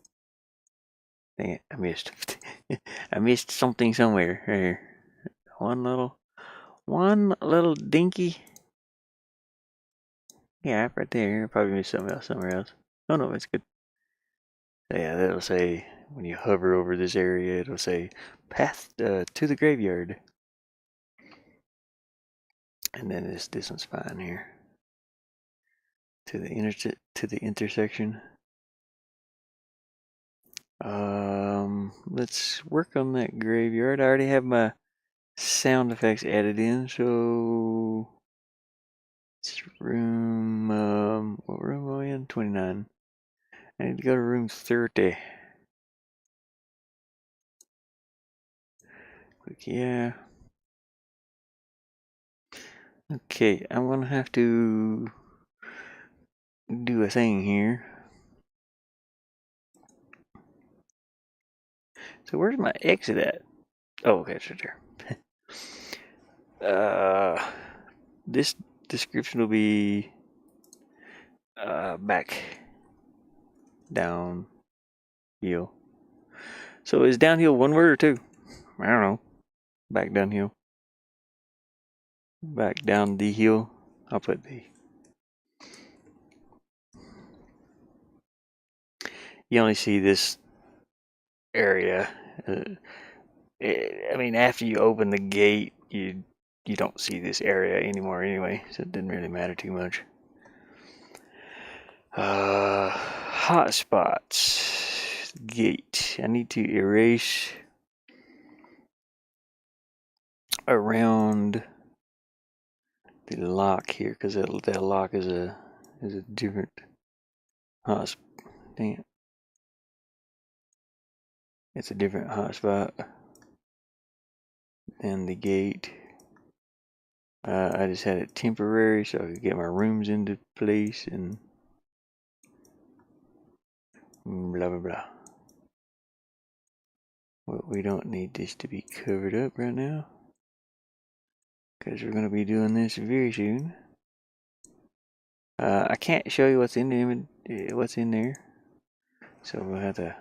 Dang it, I missed. I missed something somewhere. Right here. One little dinky gap right there. Probably missed something else somewhere else. Oh no, it's good. So yeah, that'll say when you hover over this area, it'll say path to the graveyard. And then this one's fine here. To the intersection. Let's work on that graveyard. I already have my sound effects added in, so this room, what room am I in? 29. I need to go to room 30. Click yeah. Okay, I'm gonna have to do a thing here. So where's my exit at? Oh, okay, it's right there. This description will be back down hill. So is downhill one word or two? I don't know. Back downhill. Back down the hill. I'll put the. You only see this area. I mean, after you open the gate, you don't see this area anymore anyway, so it didn't really matter too much. Hotspots. Gate. I need to erase around the lock here because that lock is a different hotspot. Damn. It's a different hotspot than the gate. I just had it temporary so I could get my rooms into place and blah blah blah. Well, we don't need this to be covered up right now because we're going to be doing this very soon. I can't show you what's in there, so we'll have to,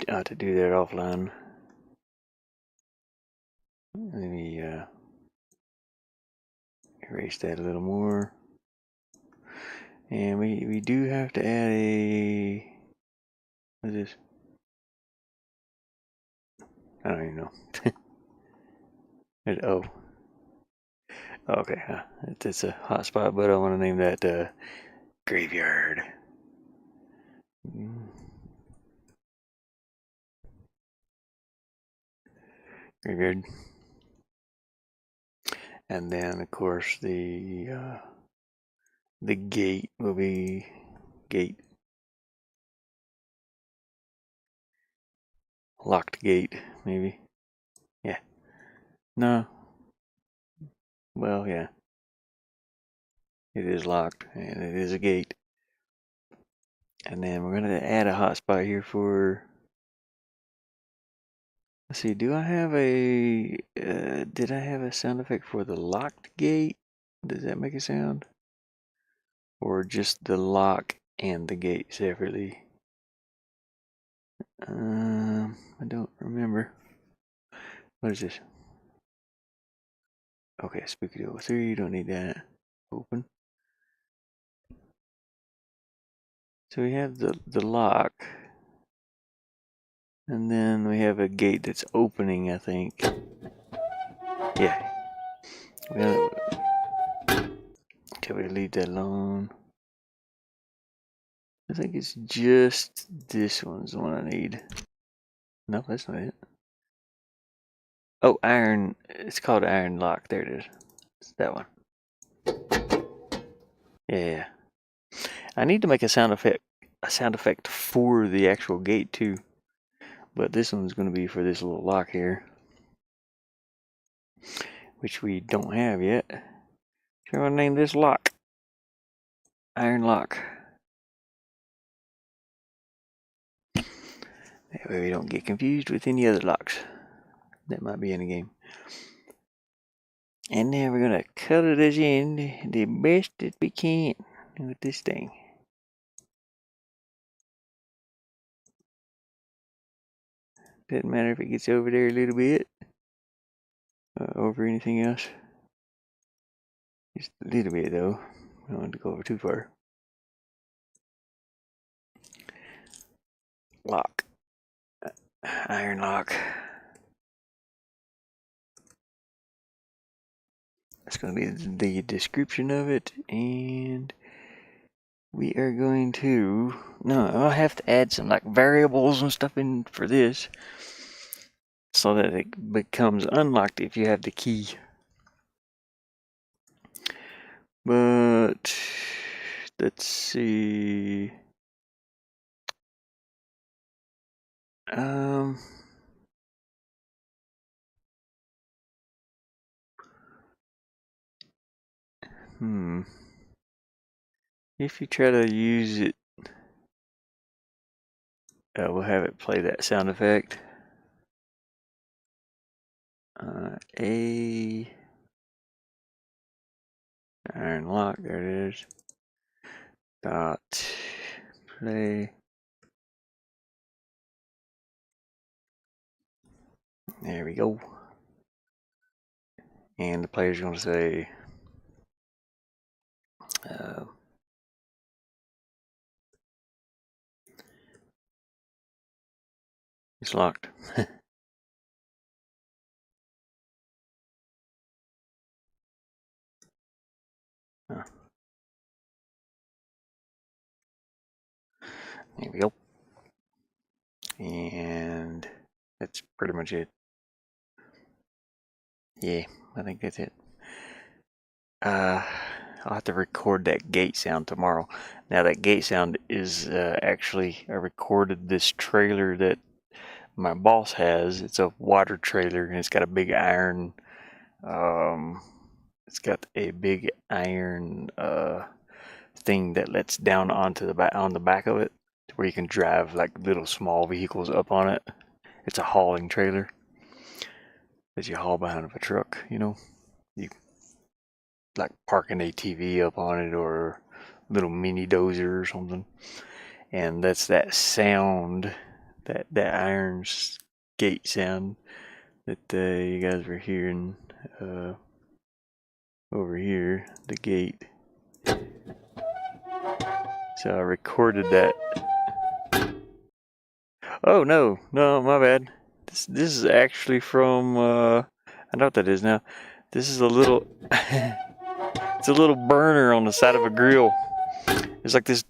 to do that offline. Let me erase that a little more, and we do have to add a. What's this? I don't even know. Oh. Okay, it's a hotspot, but I want to name that graveyard. Graveyard. And then, of course, the gate will be gate. Locked gate, maybe. Yeah. No. Well, yeah. It is locked, and it is a gate. And then we're going to add a hotspot here for... Let's see, do I have a... did I have a sound effect for the locked gate? Does that make a sound? Or just the lock and the gate separately? I don't remember. What is this? Okay, Spooky 03, you don't need that. Open. So we have the lock. And then we have a gate that's opening, I think. Yeah. Can we leave that alone? I think it's just this one's the one I need. No, that's not it. Oh, iron. It's called iron lock. There it is. It's that one. Yeah. I need to make a sound effect for the actual gate too. But this one's going to be for this little lock here, which we don't have yet. So I'm going to name this lock Iron Lock. That way we don't get confused with any other locks that might be in the game. And then we're going to color this in the best that we can with this thing. Doesn't matter if it gets over there a little bit. Over anything else. Just a little bit though. I don't want to go over too far. Lock. Iron lock. That's going to be the description of it, and we are going to... No, I'll have to add some like variables and stuff in for this so that it becomes unlocked if you have the key. But let's see. If you try to use it, we'll have it play that sound effect. A iron lock, there it is. Dot play. There we go. And the player's going to say, it's locked. Oh. There we go. And that's pretty much it. Yeah, I think that's it. I'll have to record that gate sound tomorrow. Now that gate sound is actually, I recorded this trailer that my boss has. It's a water trailer and it's got a big iron, thing that lets down onto the back, on the back of it, where you can drive like little small vehicles up on it. It's a hauling trailer that you haul behind of a truck, you know. You like park an ATV up on it or a little mini dozer or something. And that's that sound, that iron gate sound that you guys were hearing over here, the gate. So I recorded that. Oh no, my bad. This is actually from I know what that is now. This is a little it's a little burner on the side of a grill. It's like this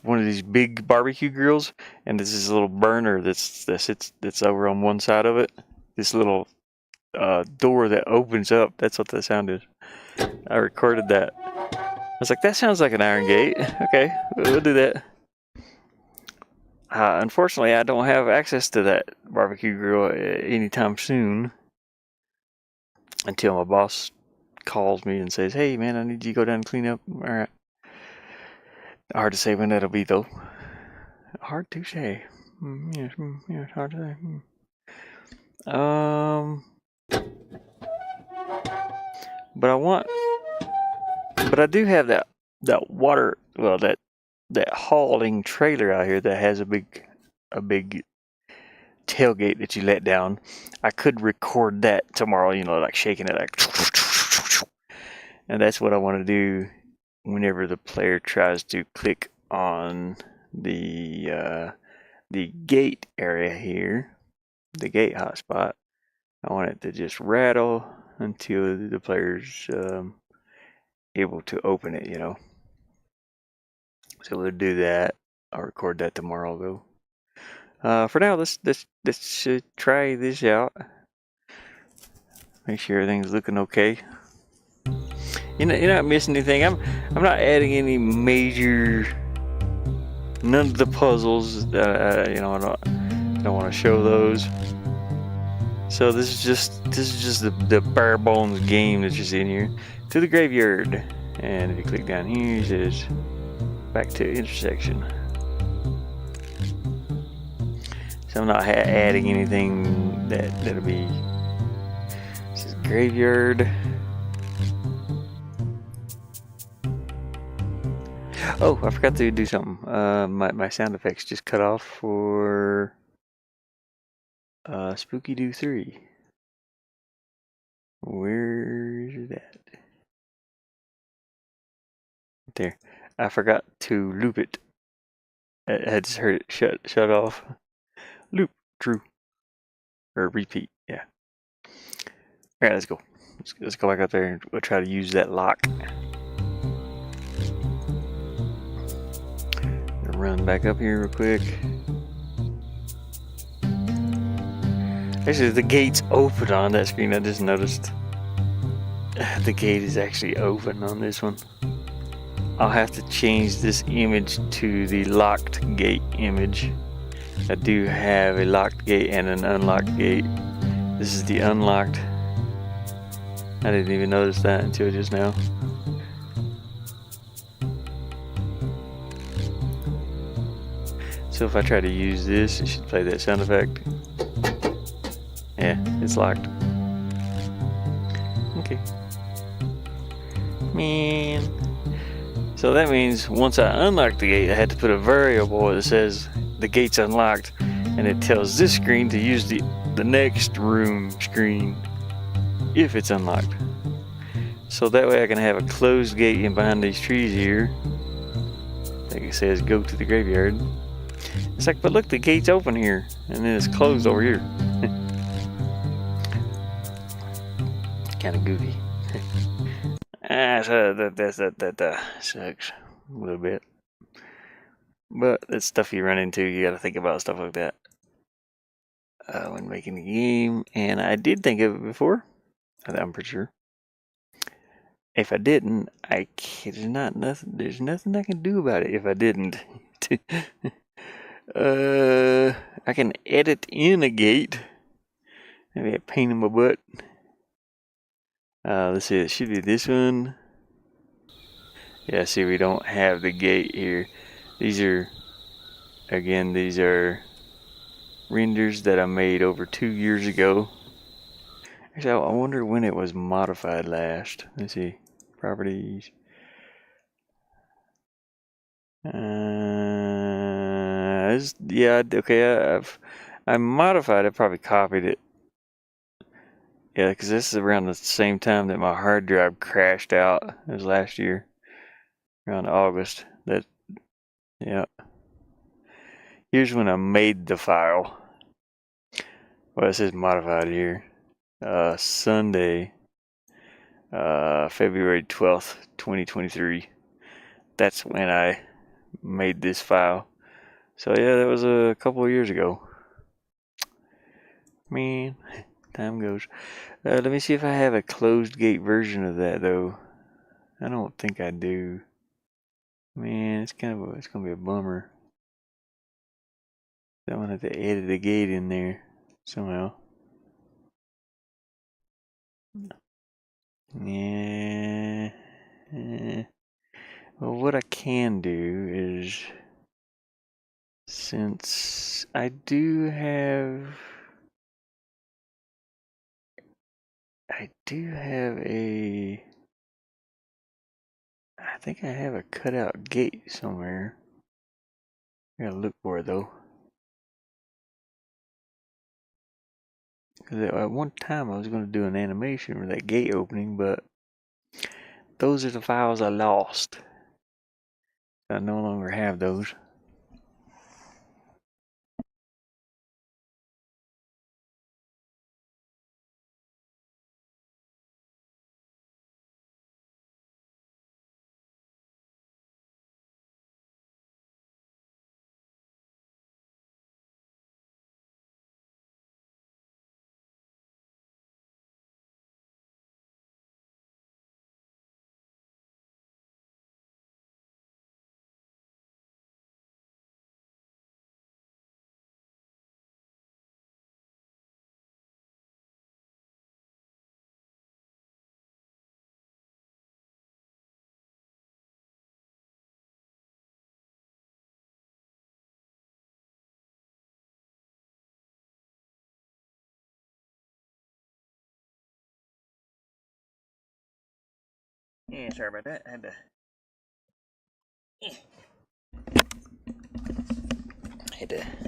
one of these big barbecue grills, and this is a little burner that's over on one side of it. This little door that opens up. That's what that sound is. I recorded that. I was like, that sounds like an iron gate. Okay, we'll do that. Unfortunately, I don't have access to that barbecue grill anytime soon until my boss calls me and says, hey man, I need you to go down and clean up. All right. Hard to say when that'll be though. Hard to say. Yes, hard to say. But I do have that water, well, that hauling trailer out here that has a big tailgate that you let down. I could record that tomorrow, you know, like shaking it like, and that's what I want to do whenever the player tries to click on the gate area here, the gate hotspot. I want it to just rattle until the player's able to open it, you know. So we'll do that. I'll record that tomorrow though. For now, let's try this out. Make sure everything's looking okay. You're not missing anything. I'm not adding any major. None of the puzzles. You know, I don't want to show those. So this is just the bare bones game that you see in here. To the graveyard, and if you click down here, it says back to intersection. So I'm not adding anything that'll be. This is graveyard. Oh, I forgot to do something. My sound effects just cut off for Spooky Doo 3. Where's it at? There. I forgot to loop it. I just heard it shut off. Loop, true. Or repeat, yeah. Alright, let's go. Let's go back up there and we'll try to use that lock. Run back up here real quick. Actually, the gate's open on that screen. I just noticed the gate is actually open on this one. I'll have to change this image to the locked gate image. I do have a locked gate and an unlocked gate. This is the unlocked. I didn't even notice that until just now. So if I try to use this, it should play that sound effect. Yeah, it's locked. Okay. Man. So that means once I unlock the gate, I had to put a variable that says the gate's unlocked, and it tells this screen to use the next room screen if it's unlocked. So that way I can have a closed gate in behind these trees here. Like it says, go to the graveyard. It's like, but look, the gate's open here, and then it's closed over here. Kind of goofy. So that sucks a little bit. But that's stuff you run into. You got to think about stuff like that when making the game. And I did think of it before. I'm pretty sure. If I didn't, there's nothing I can do about it if I didn't. I can edit in a gate. Maybe a pain in my butt. Let's see, it should be this one. Yeah, see, we don't have the gate here. These are renders that I made over 2 years ago. Actually, I wonder when it was modified last. Let's see, properties. Yeah, okay. I modified it. Probably copied it. Yeah, because this is around the same time that my hard drive crashed out. It was last year, around August. Yeah. Here's when I made the file. Well, it says modified here. Sunday, February 12th, 2023. That's when I made this file. So yeah, that was a couple of years ago. Man, time goes. Let me see if I have a closed gate version of that though. I don't think I do. Man, it's gonna be a bummer. I'm gonna have to edit the gate in there somehow. Yeah. Well, what I can do is, since I do have I think I have a cutout gate somewhere. I gotta look for it though. Because at one time I was going to do an animation for that gate opening, but those are the files I lost. I no longer have those. Yeah, sorry about that. I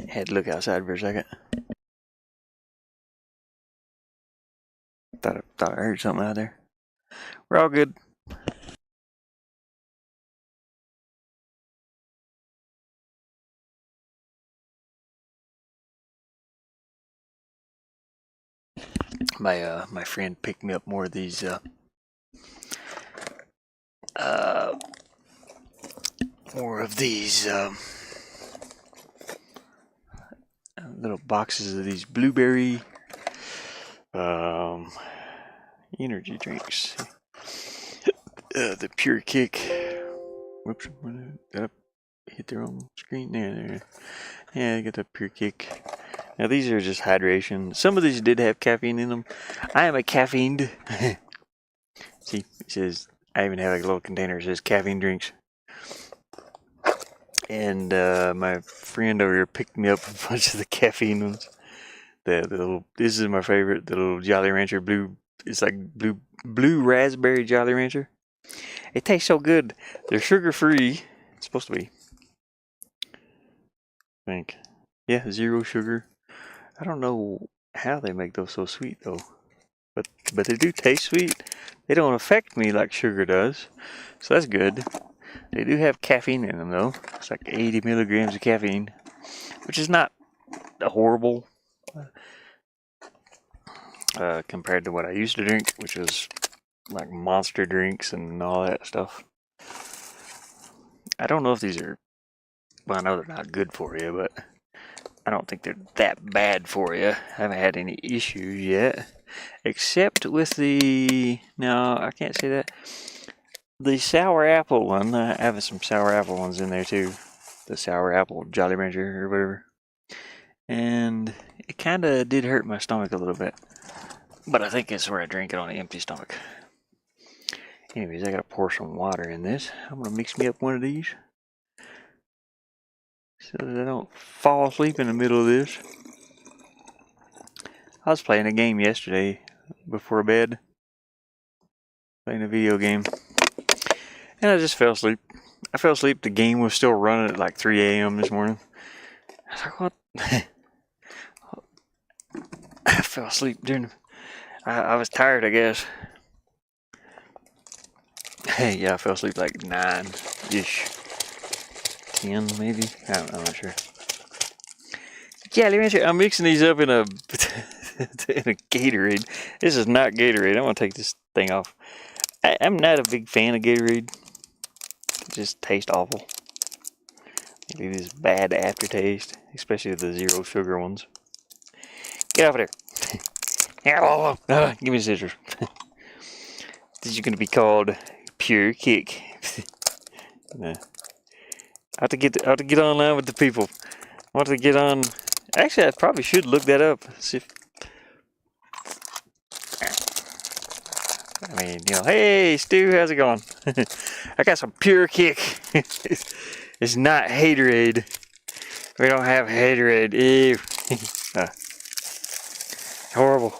had to look outside for a second. Thought I heard something out there. We're all good. My friend picked me up more of these little boxes of these blueberry energy drinks. The Pure Kick. Whoops, did I hit the wrong screen? There. Yeah, I got the Pure Kick. Now these are just hydration. Some of these did have caffeine in them. I am a caffeined. See, it says, I even have a little container that says caffeine drinks. And my friend over here picked me up a bunch of the caffeine ones. The little, this is my favorite, the little Jolly Rancher blue. It's like blue raspberry Jolly Rancher. It tastes so good. They're sugar free. It's supposed to be. I think. Yeah, 0 sugar. I don't know how they make those so sweet though. But they do taste sweet. They don't affect me like sugar does. So that's good. They do have caffeine in them though. It's like 80 milligrams of caffeine, which is not horrible compared to what I used to drink, which was like monster drinks and all that stuff. I don't know if these are, well, I know they're not good for you, but I don't think they're that bad for you. I haven't had any issues yet, except with the, no, I can't say that. The sour apple one, I have some sour apple ones in there too. The sour apple Jolly Rancher or whatever. And it kind of did hurt my stomach a little bit. But I think it's where I drank it on an empty stomach. Anyways, I gotta pour some water in this. I'm gonna mix me up one of these so that I don't fall asleep in the middle of this. I was playing a game yesterday before bed. Playing a video game. And I just fell asleep. I fell asleep. The game was still running at like 3 a.m. this morning. I was like, what? I fell asleep during. I was tired, I guess. Hey, yeah, I fell asleep like 9-ish. 10 maybe? I'm not sure. Jolly Rancher. I'm mixing these up in a in a Gatorade. This is not Gatorade. I'm gonna take this thing off. I'm not a big fan of Gatorade. It just tastes awful. It is bad aftertaste, especially the 0 sugar ones. Get off of there. Give me the scissors. This is going to be called Pure Kick. I have to get online with the people. I want to get on. Actually, I probably should look that up. See if, I mean, you know, hey Stu, how's it going? I got some Pure Kick. It's not Haterade. We don't have Haterade. Ew. Horrible.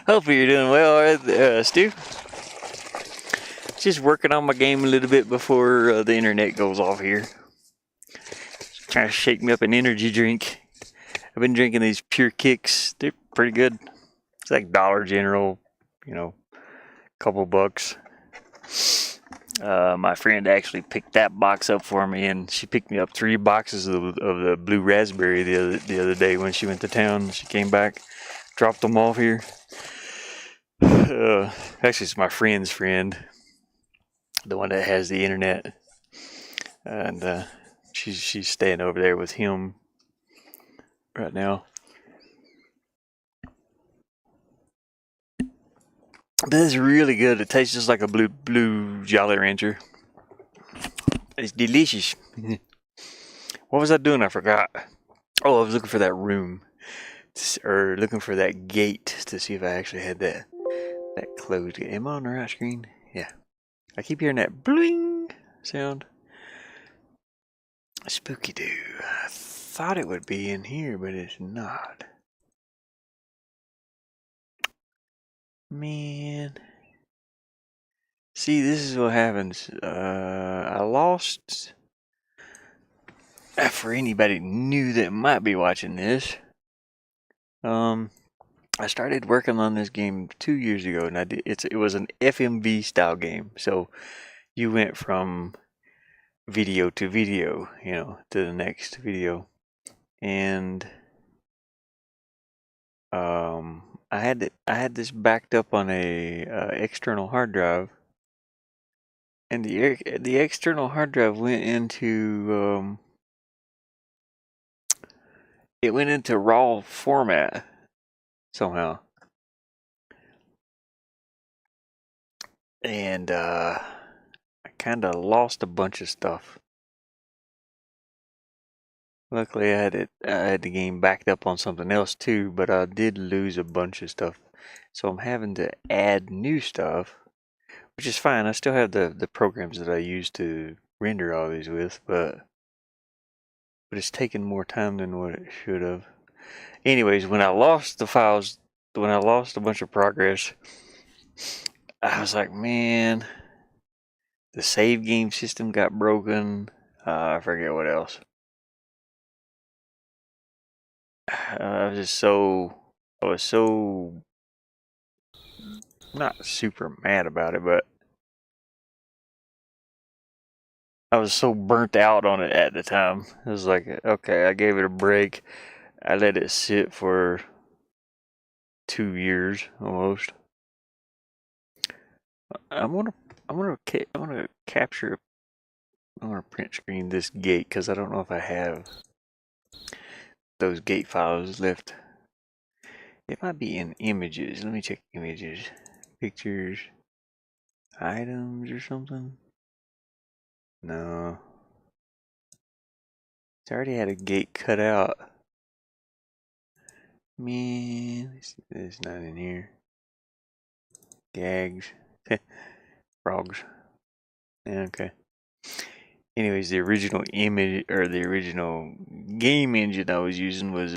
Hopefully you're doing well, Stu. Just working on my game a little bit before the internet goes off here. Just trying to shake me up an energy drink. I've been drinking these Pure Kicks. They're pretty good. It's like Dollar General, you know, couple bucks. My friend actually picked that box up for me, and she picked me up 3 boxes of the blue raspberry the other day when she went to town. She came back, dropped them off here. Actually, it's my friend's friend, the one that has the internet, and she's staying over there with him right now. But this is really good. It tastes just like a blue Jolly Rancher. It's delicious. What was I doing? I forgot. Oh, I was looking for that room, or looking for that gate to see if I actually had that closed. Am I on the right screen? Yeah. I keep hearing that bling sound. Spooky Doo. I thought it would be in here, but it's not. Man. See, this is what happens. I lost. For anybody new that might be watching this, I started working on this game 2 years ago, and it was an FMV style game. So you went from video to video, you know, to the next video, and I had this backed up on a external hard drive, and the external hard drive went into it went into RAW format somehow, and I kind of lost a bunch of stuff. Luckily, I had the game backed up on something else too, but I did lose a bunch of stuff, so I'm having to add new stuff, which is fine. I still have the programs that I use to render all these with, but but it's taken more time than what it should have. Anyways, when I lost the files, when I lost a bunch of progress, I was like, man, the save game system got broken. I forget what else. I was so not super mad about it, but I was so burnt out on it at the time. It was like, okay, I gave it a break. I let it sit for 2 years almost. I'm gonna capture. I'm gonna print screen this gate because I don't know if I have those gate files left. It might be in images. Let me check images, pictures, items, or something. No, it's already had a gate cut out. Man, it's not in here. Gags, frogs. Yeah, okay. Anyways, the original image or the original game engine I was using was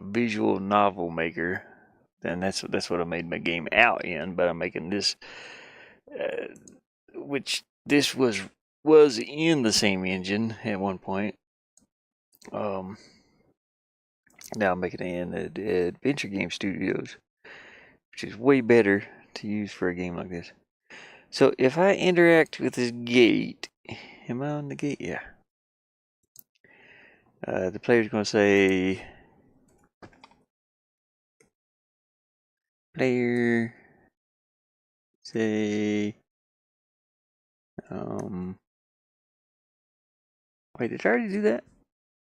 Visual Novel Maker, and that's what I made my game out in. But I'm making this, which this was in the same engine at one point. Now I'm making it in the Adventure Game Studios, which is way better to use for a game like this. So if I interact with this gate, am I on the gate? Yeah. The player's going to say, player, say, wait, did I already do that?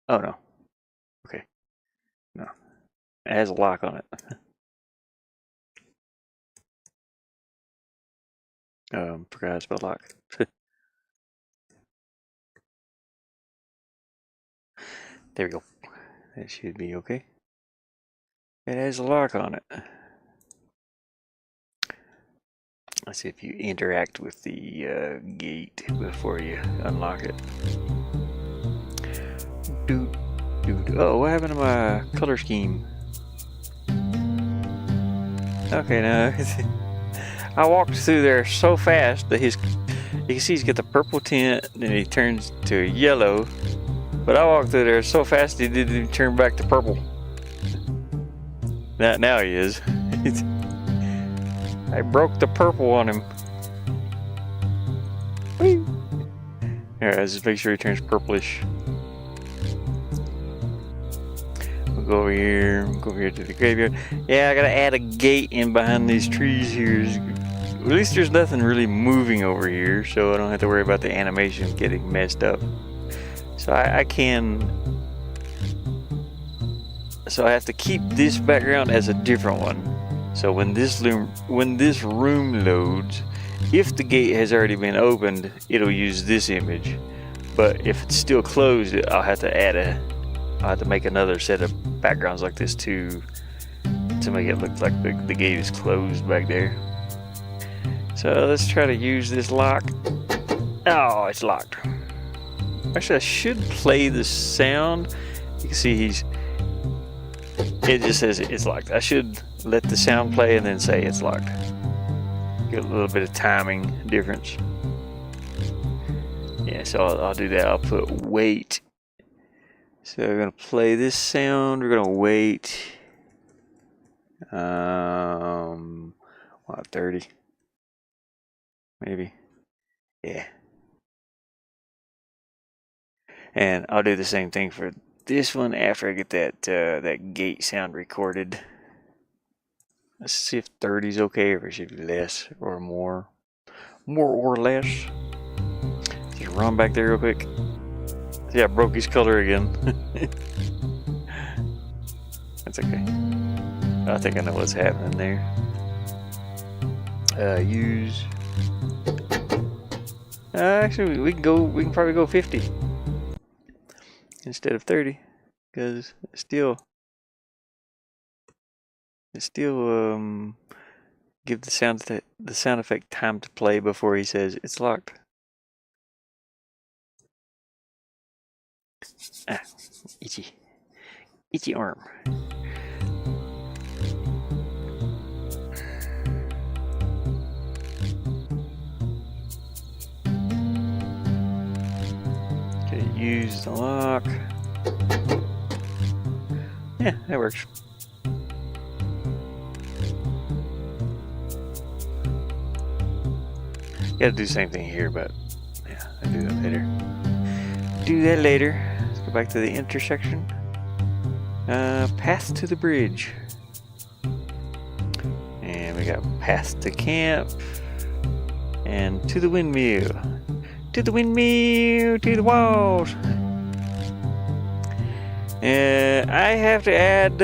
Oh, no. Okay. No. It has a lock on it. Forgot to spell lock. There we go. That should be okay. It has a lock on it. Let's see if you interact with the gate before you unlock it. Dude. Oh, what happened to my color scheme? Okay, now I walked through there so fast that you can see he's got the purple tint, then he turns to yellow. But I walked through there so fast he didn't even turn back to purple. Now he is. I broke the purple on him. Whee! Alright, let's just make sure he turns purplish. We'll go over here. We'll go over here to the graveyard. Yeah, I gotta add a gate in behind these trees here. At least there's nothing really moving over here, so I don't have to worry about the animation getting messed up. So I have to keep this background as a different one. So when this room loads, if the gate has already been opened, it'll use this image. But if it's still closed, I'll have to make another set of backgrounds like this to make it look like the gate is closed back there. So let's try to use this lock. Oh, it's locked. Actually, I should play the sound. You can see it just says it's locked. I should let the sound play and then say it's locked. Get a little bit of timing difference. Yeah, so I'll do that. I'll put wait. So we're gonna play this sound. We're gonna wait. 30, maybe. Yeah. And I'll do the same thing for this one after I get that gate sound recorded. Let's see if 30 is okay, or if it should be less or more. More or less. Just run back there real quick. See, I broke his color again. That's okay. I think I know what's happening there. Use. Actually, we can probably go 50 instead of 30, because it still give the sound effect time to play before he says it's locked. Ah, itchy. Itchy arm. Okay, use the lock. Yeah, that works. Gotta do the same thing here, but yeah, I'll do that later. Do that later. Let's go back to the intersection. Path to the bridge. And we got past the camp. And to the windmill. To the windmill, to the walls. I have to add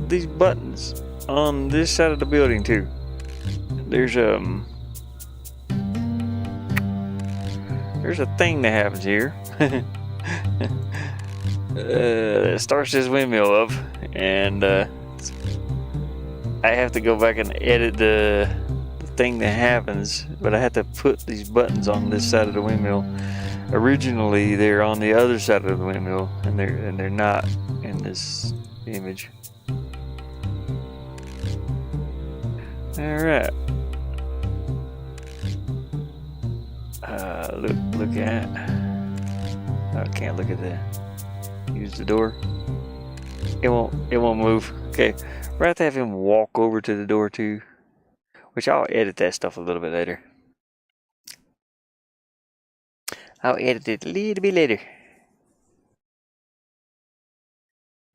these buttons on this side of the building too. There's a thing that happens here. That starts this windmill up, and I have to go back and edit the thing that happens, but I have to put these buttons on this side of the windmill. Originally, they're on the other side of the windmill, and they're not in this image. All right. Look at. I can't look at that. Use the door. It won't move. Okay, we're have to have him walk over to the door too, which I'll edit that stuff a little bit later. I'll edit it a little bit later.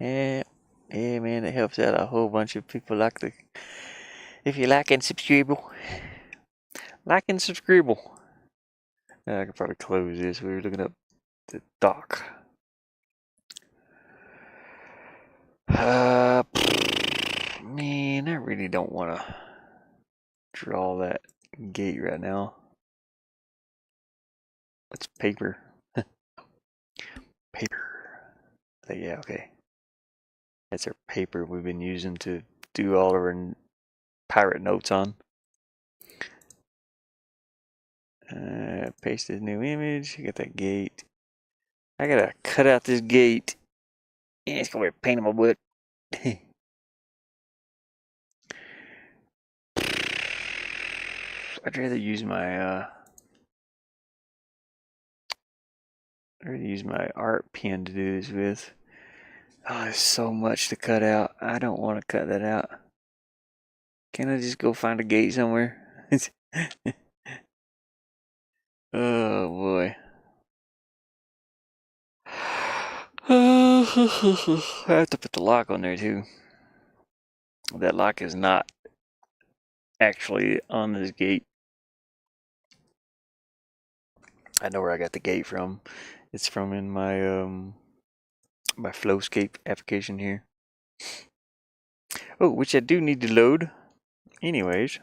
Yeah, man, it helps out a whole bunch of people. If you like and subscribe, like and subscribe. I could probably close this. We were looking up the dock. Man, I really don't want to draw that gate right now. It's paper. Paper. Yeah, okay. That's our paper we've been using to do all of our pirate notes on. Paste this new image. Get that gate. I gotta cut out this gate. Yeah, it's gonna be a pain in my butt. I'd rather use my art pen to do this with. Oh, there's so much to cut out. I don't want to cut that out. Can I just go find a gate somewhere? Oh boy. I have to put the lock on there too. That lock is not actually on this gate. I know where I got the gate from. It's from in my my Flowscape application here. Oh, which I do need to load. Anyways,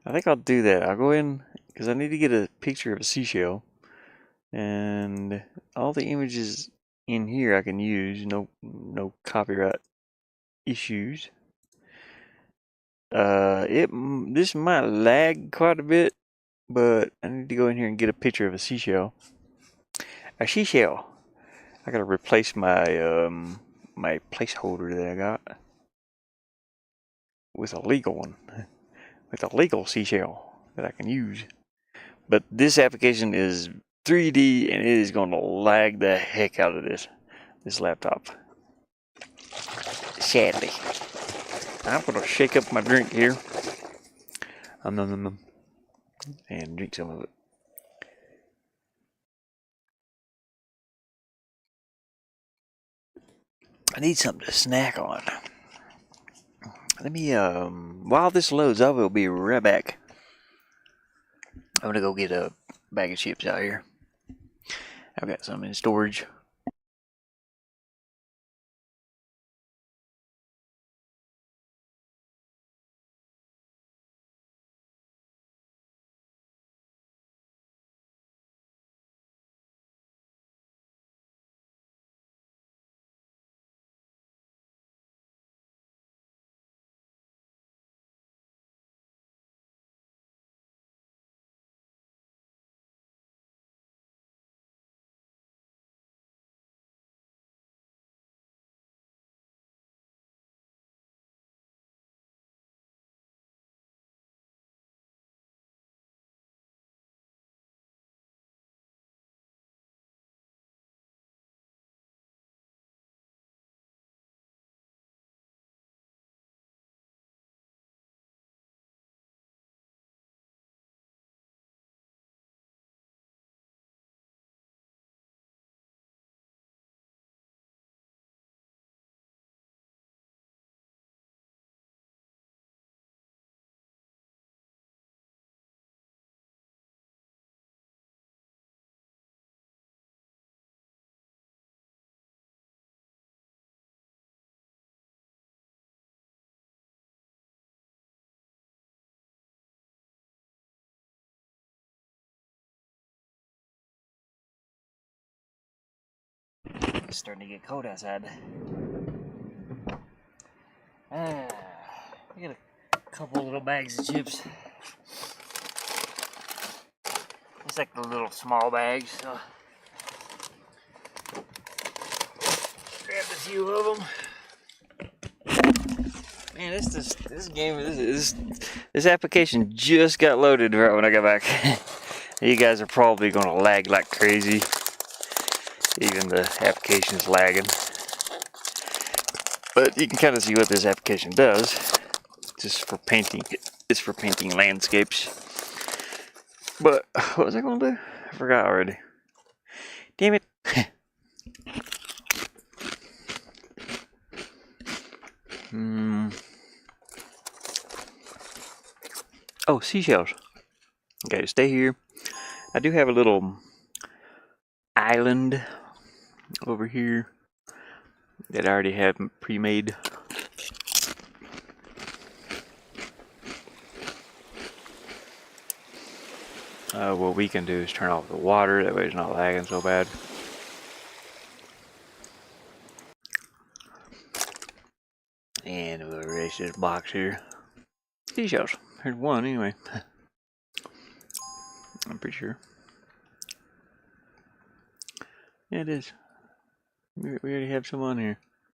I think I'll do that. I'll go in because I need to get a picture of a seashell, and all the images in here I can use. No copyright issues. This might lag quite a bit, but I need to go in here and get a picture of a seashell. A seashell. I gotta replace my my placeholder that I got with a legal one, with a legal seashell that I can use. But this application is 3D and it is going to lag the heck out of this laptop. Sadly. I'm gonna shake up my drink here. And drink some of it. I need something to snack on. Let me while this loads, I will be right back. I'm gonna go get a bag of chips out here. I've got some in storage. It's starting to get cold outside. I got a couple little bags of chips. It's like the little small bags. So grabbed a few of them. Man, this application just got loaded right when I got back. You guys are probably gonna lag like crazy. Even the application is lagging. But you can kind of see what this application does. Just for painting. It's for painting landscapes. But what was I gonna do? I forgot already. Damn it. Oh, seashells. Okay, stay here. I do have a little island over here that I already have pre-made. What we can do is turn off the water, that way it's not lagging so bad. And we'll erase this box here. Seashells. There's one anyway. I'm pretty sure. Yeah, it is. We already have some on here.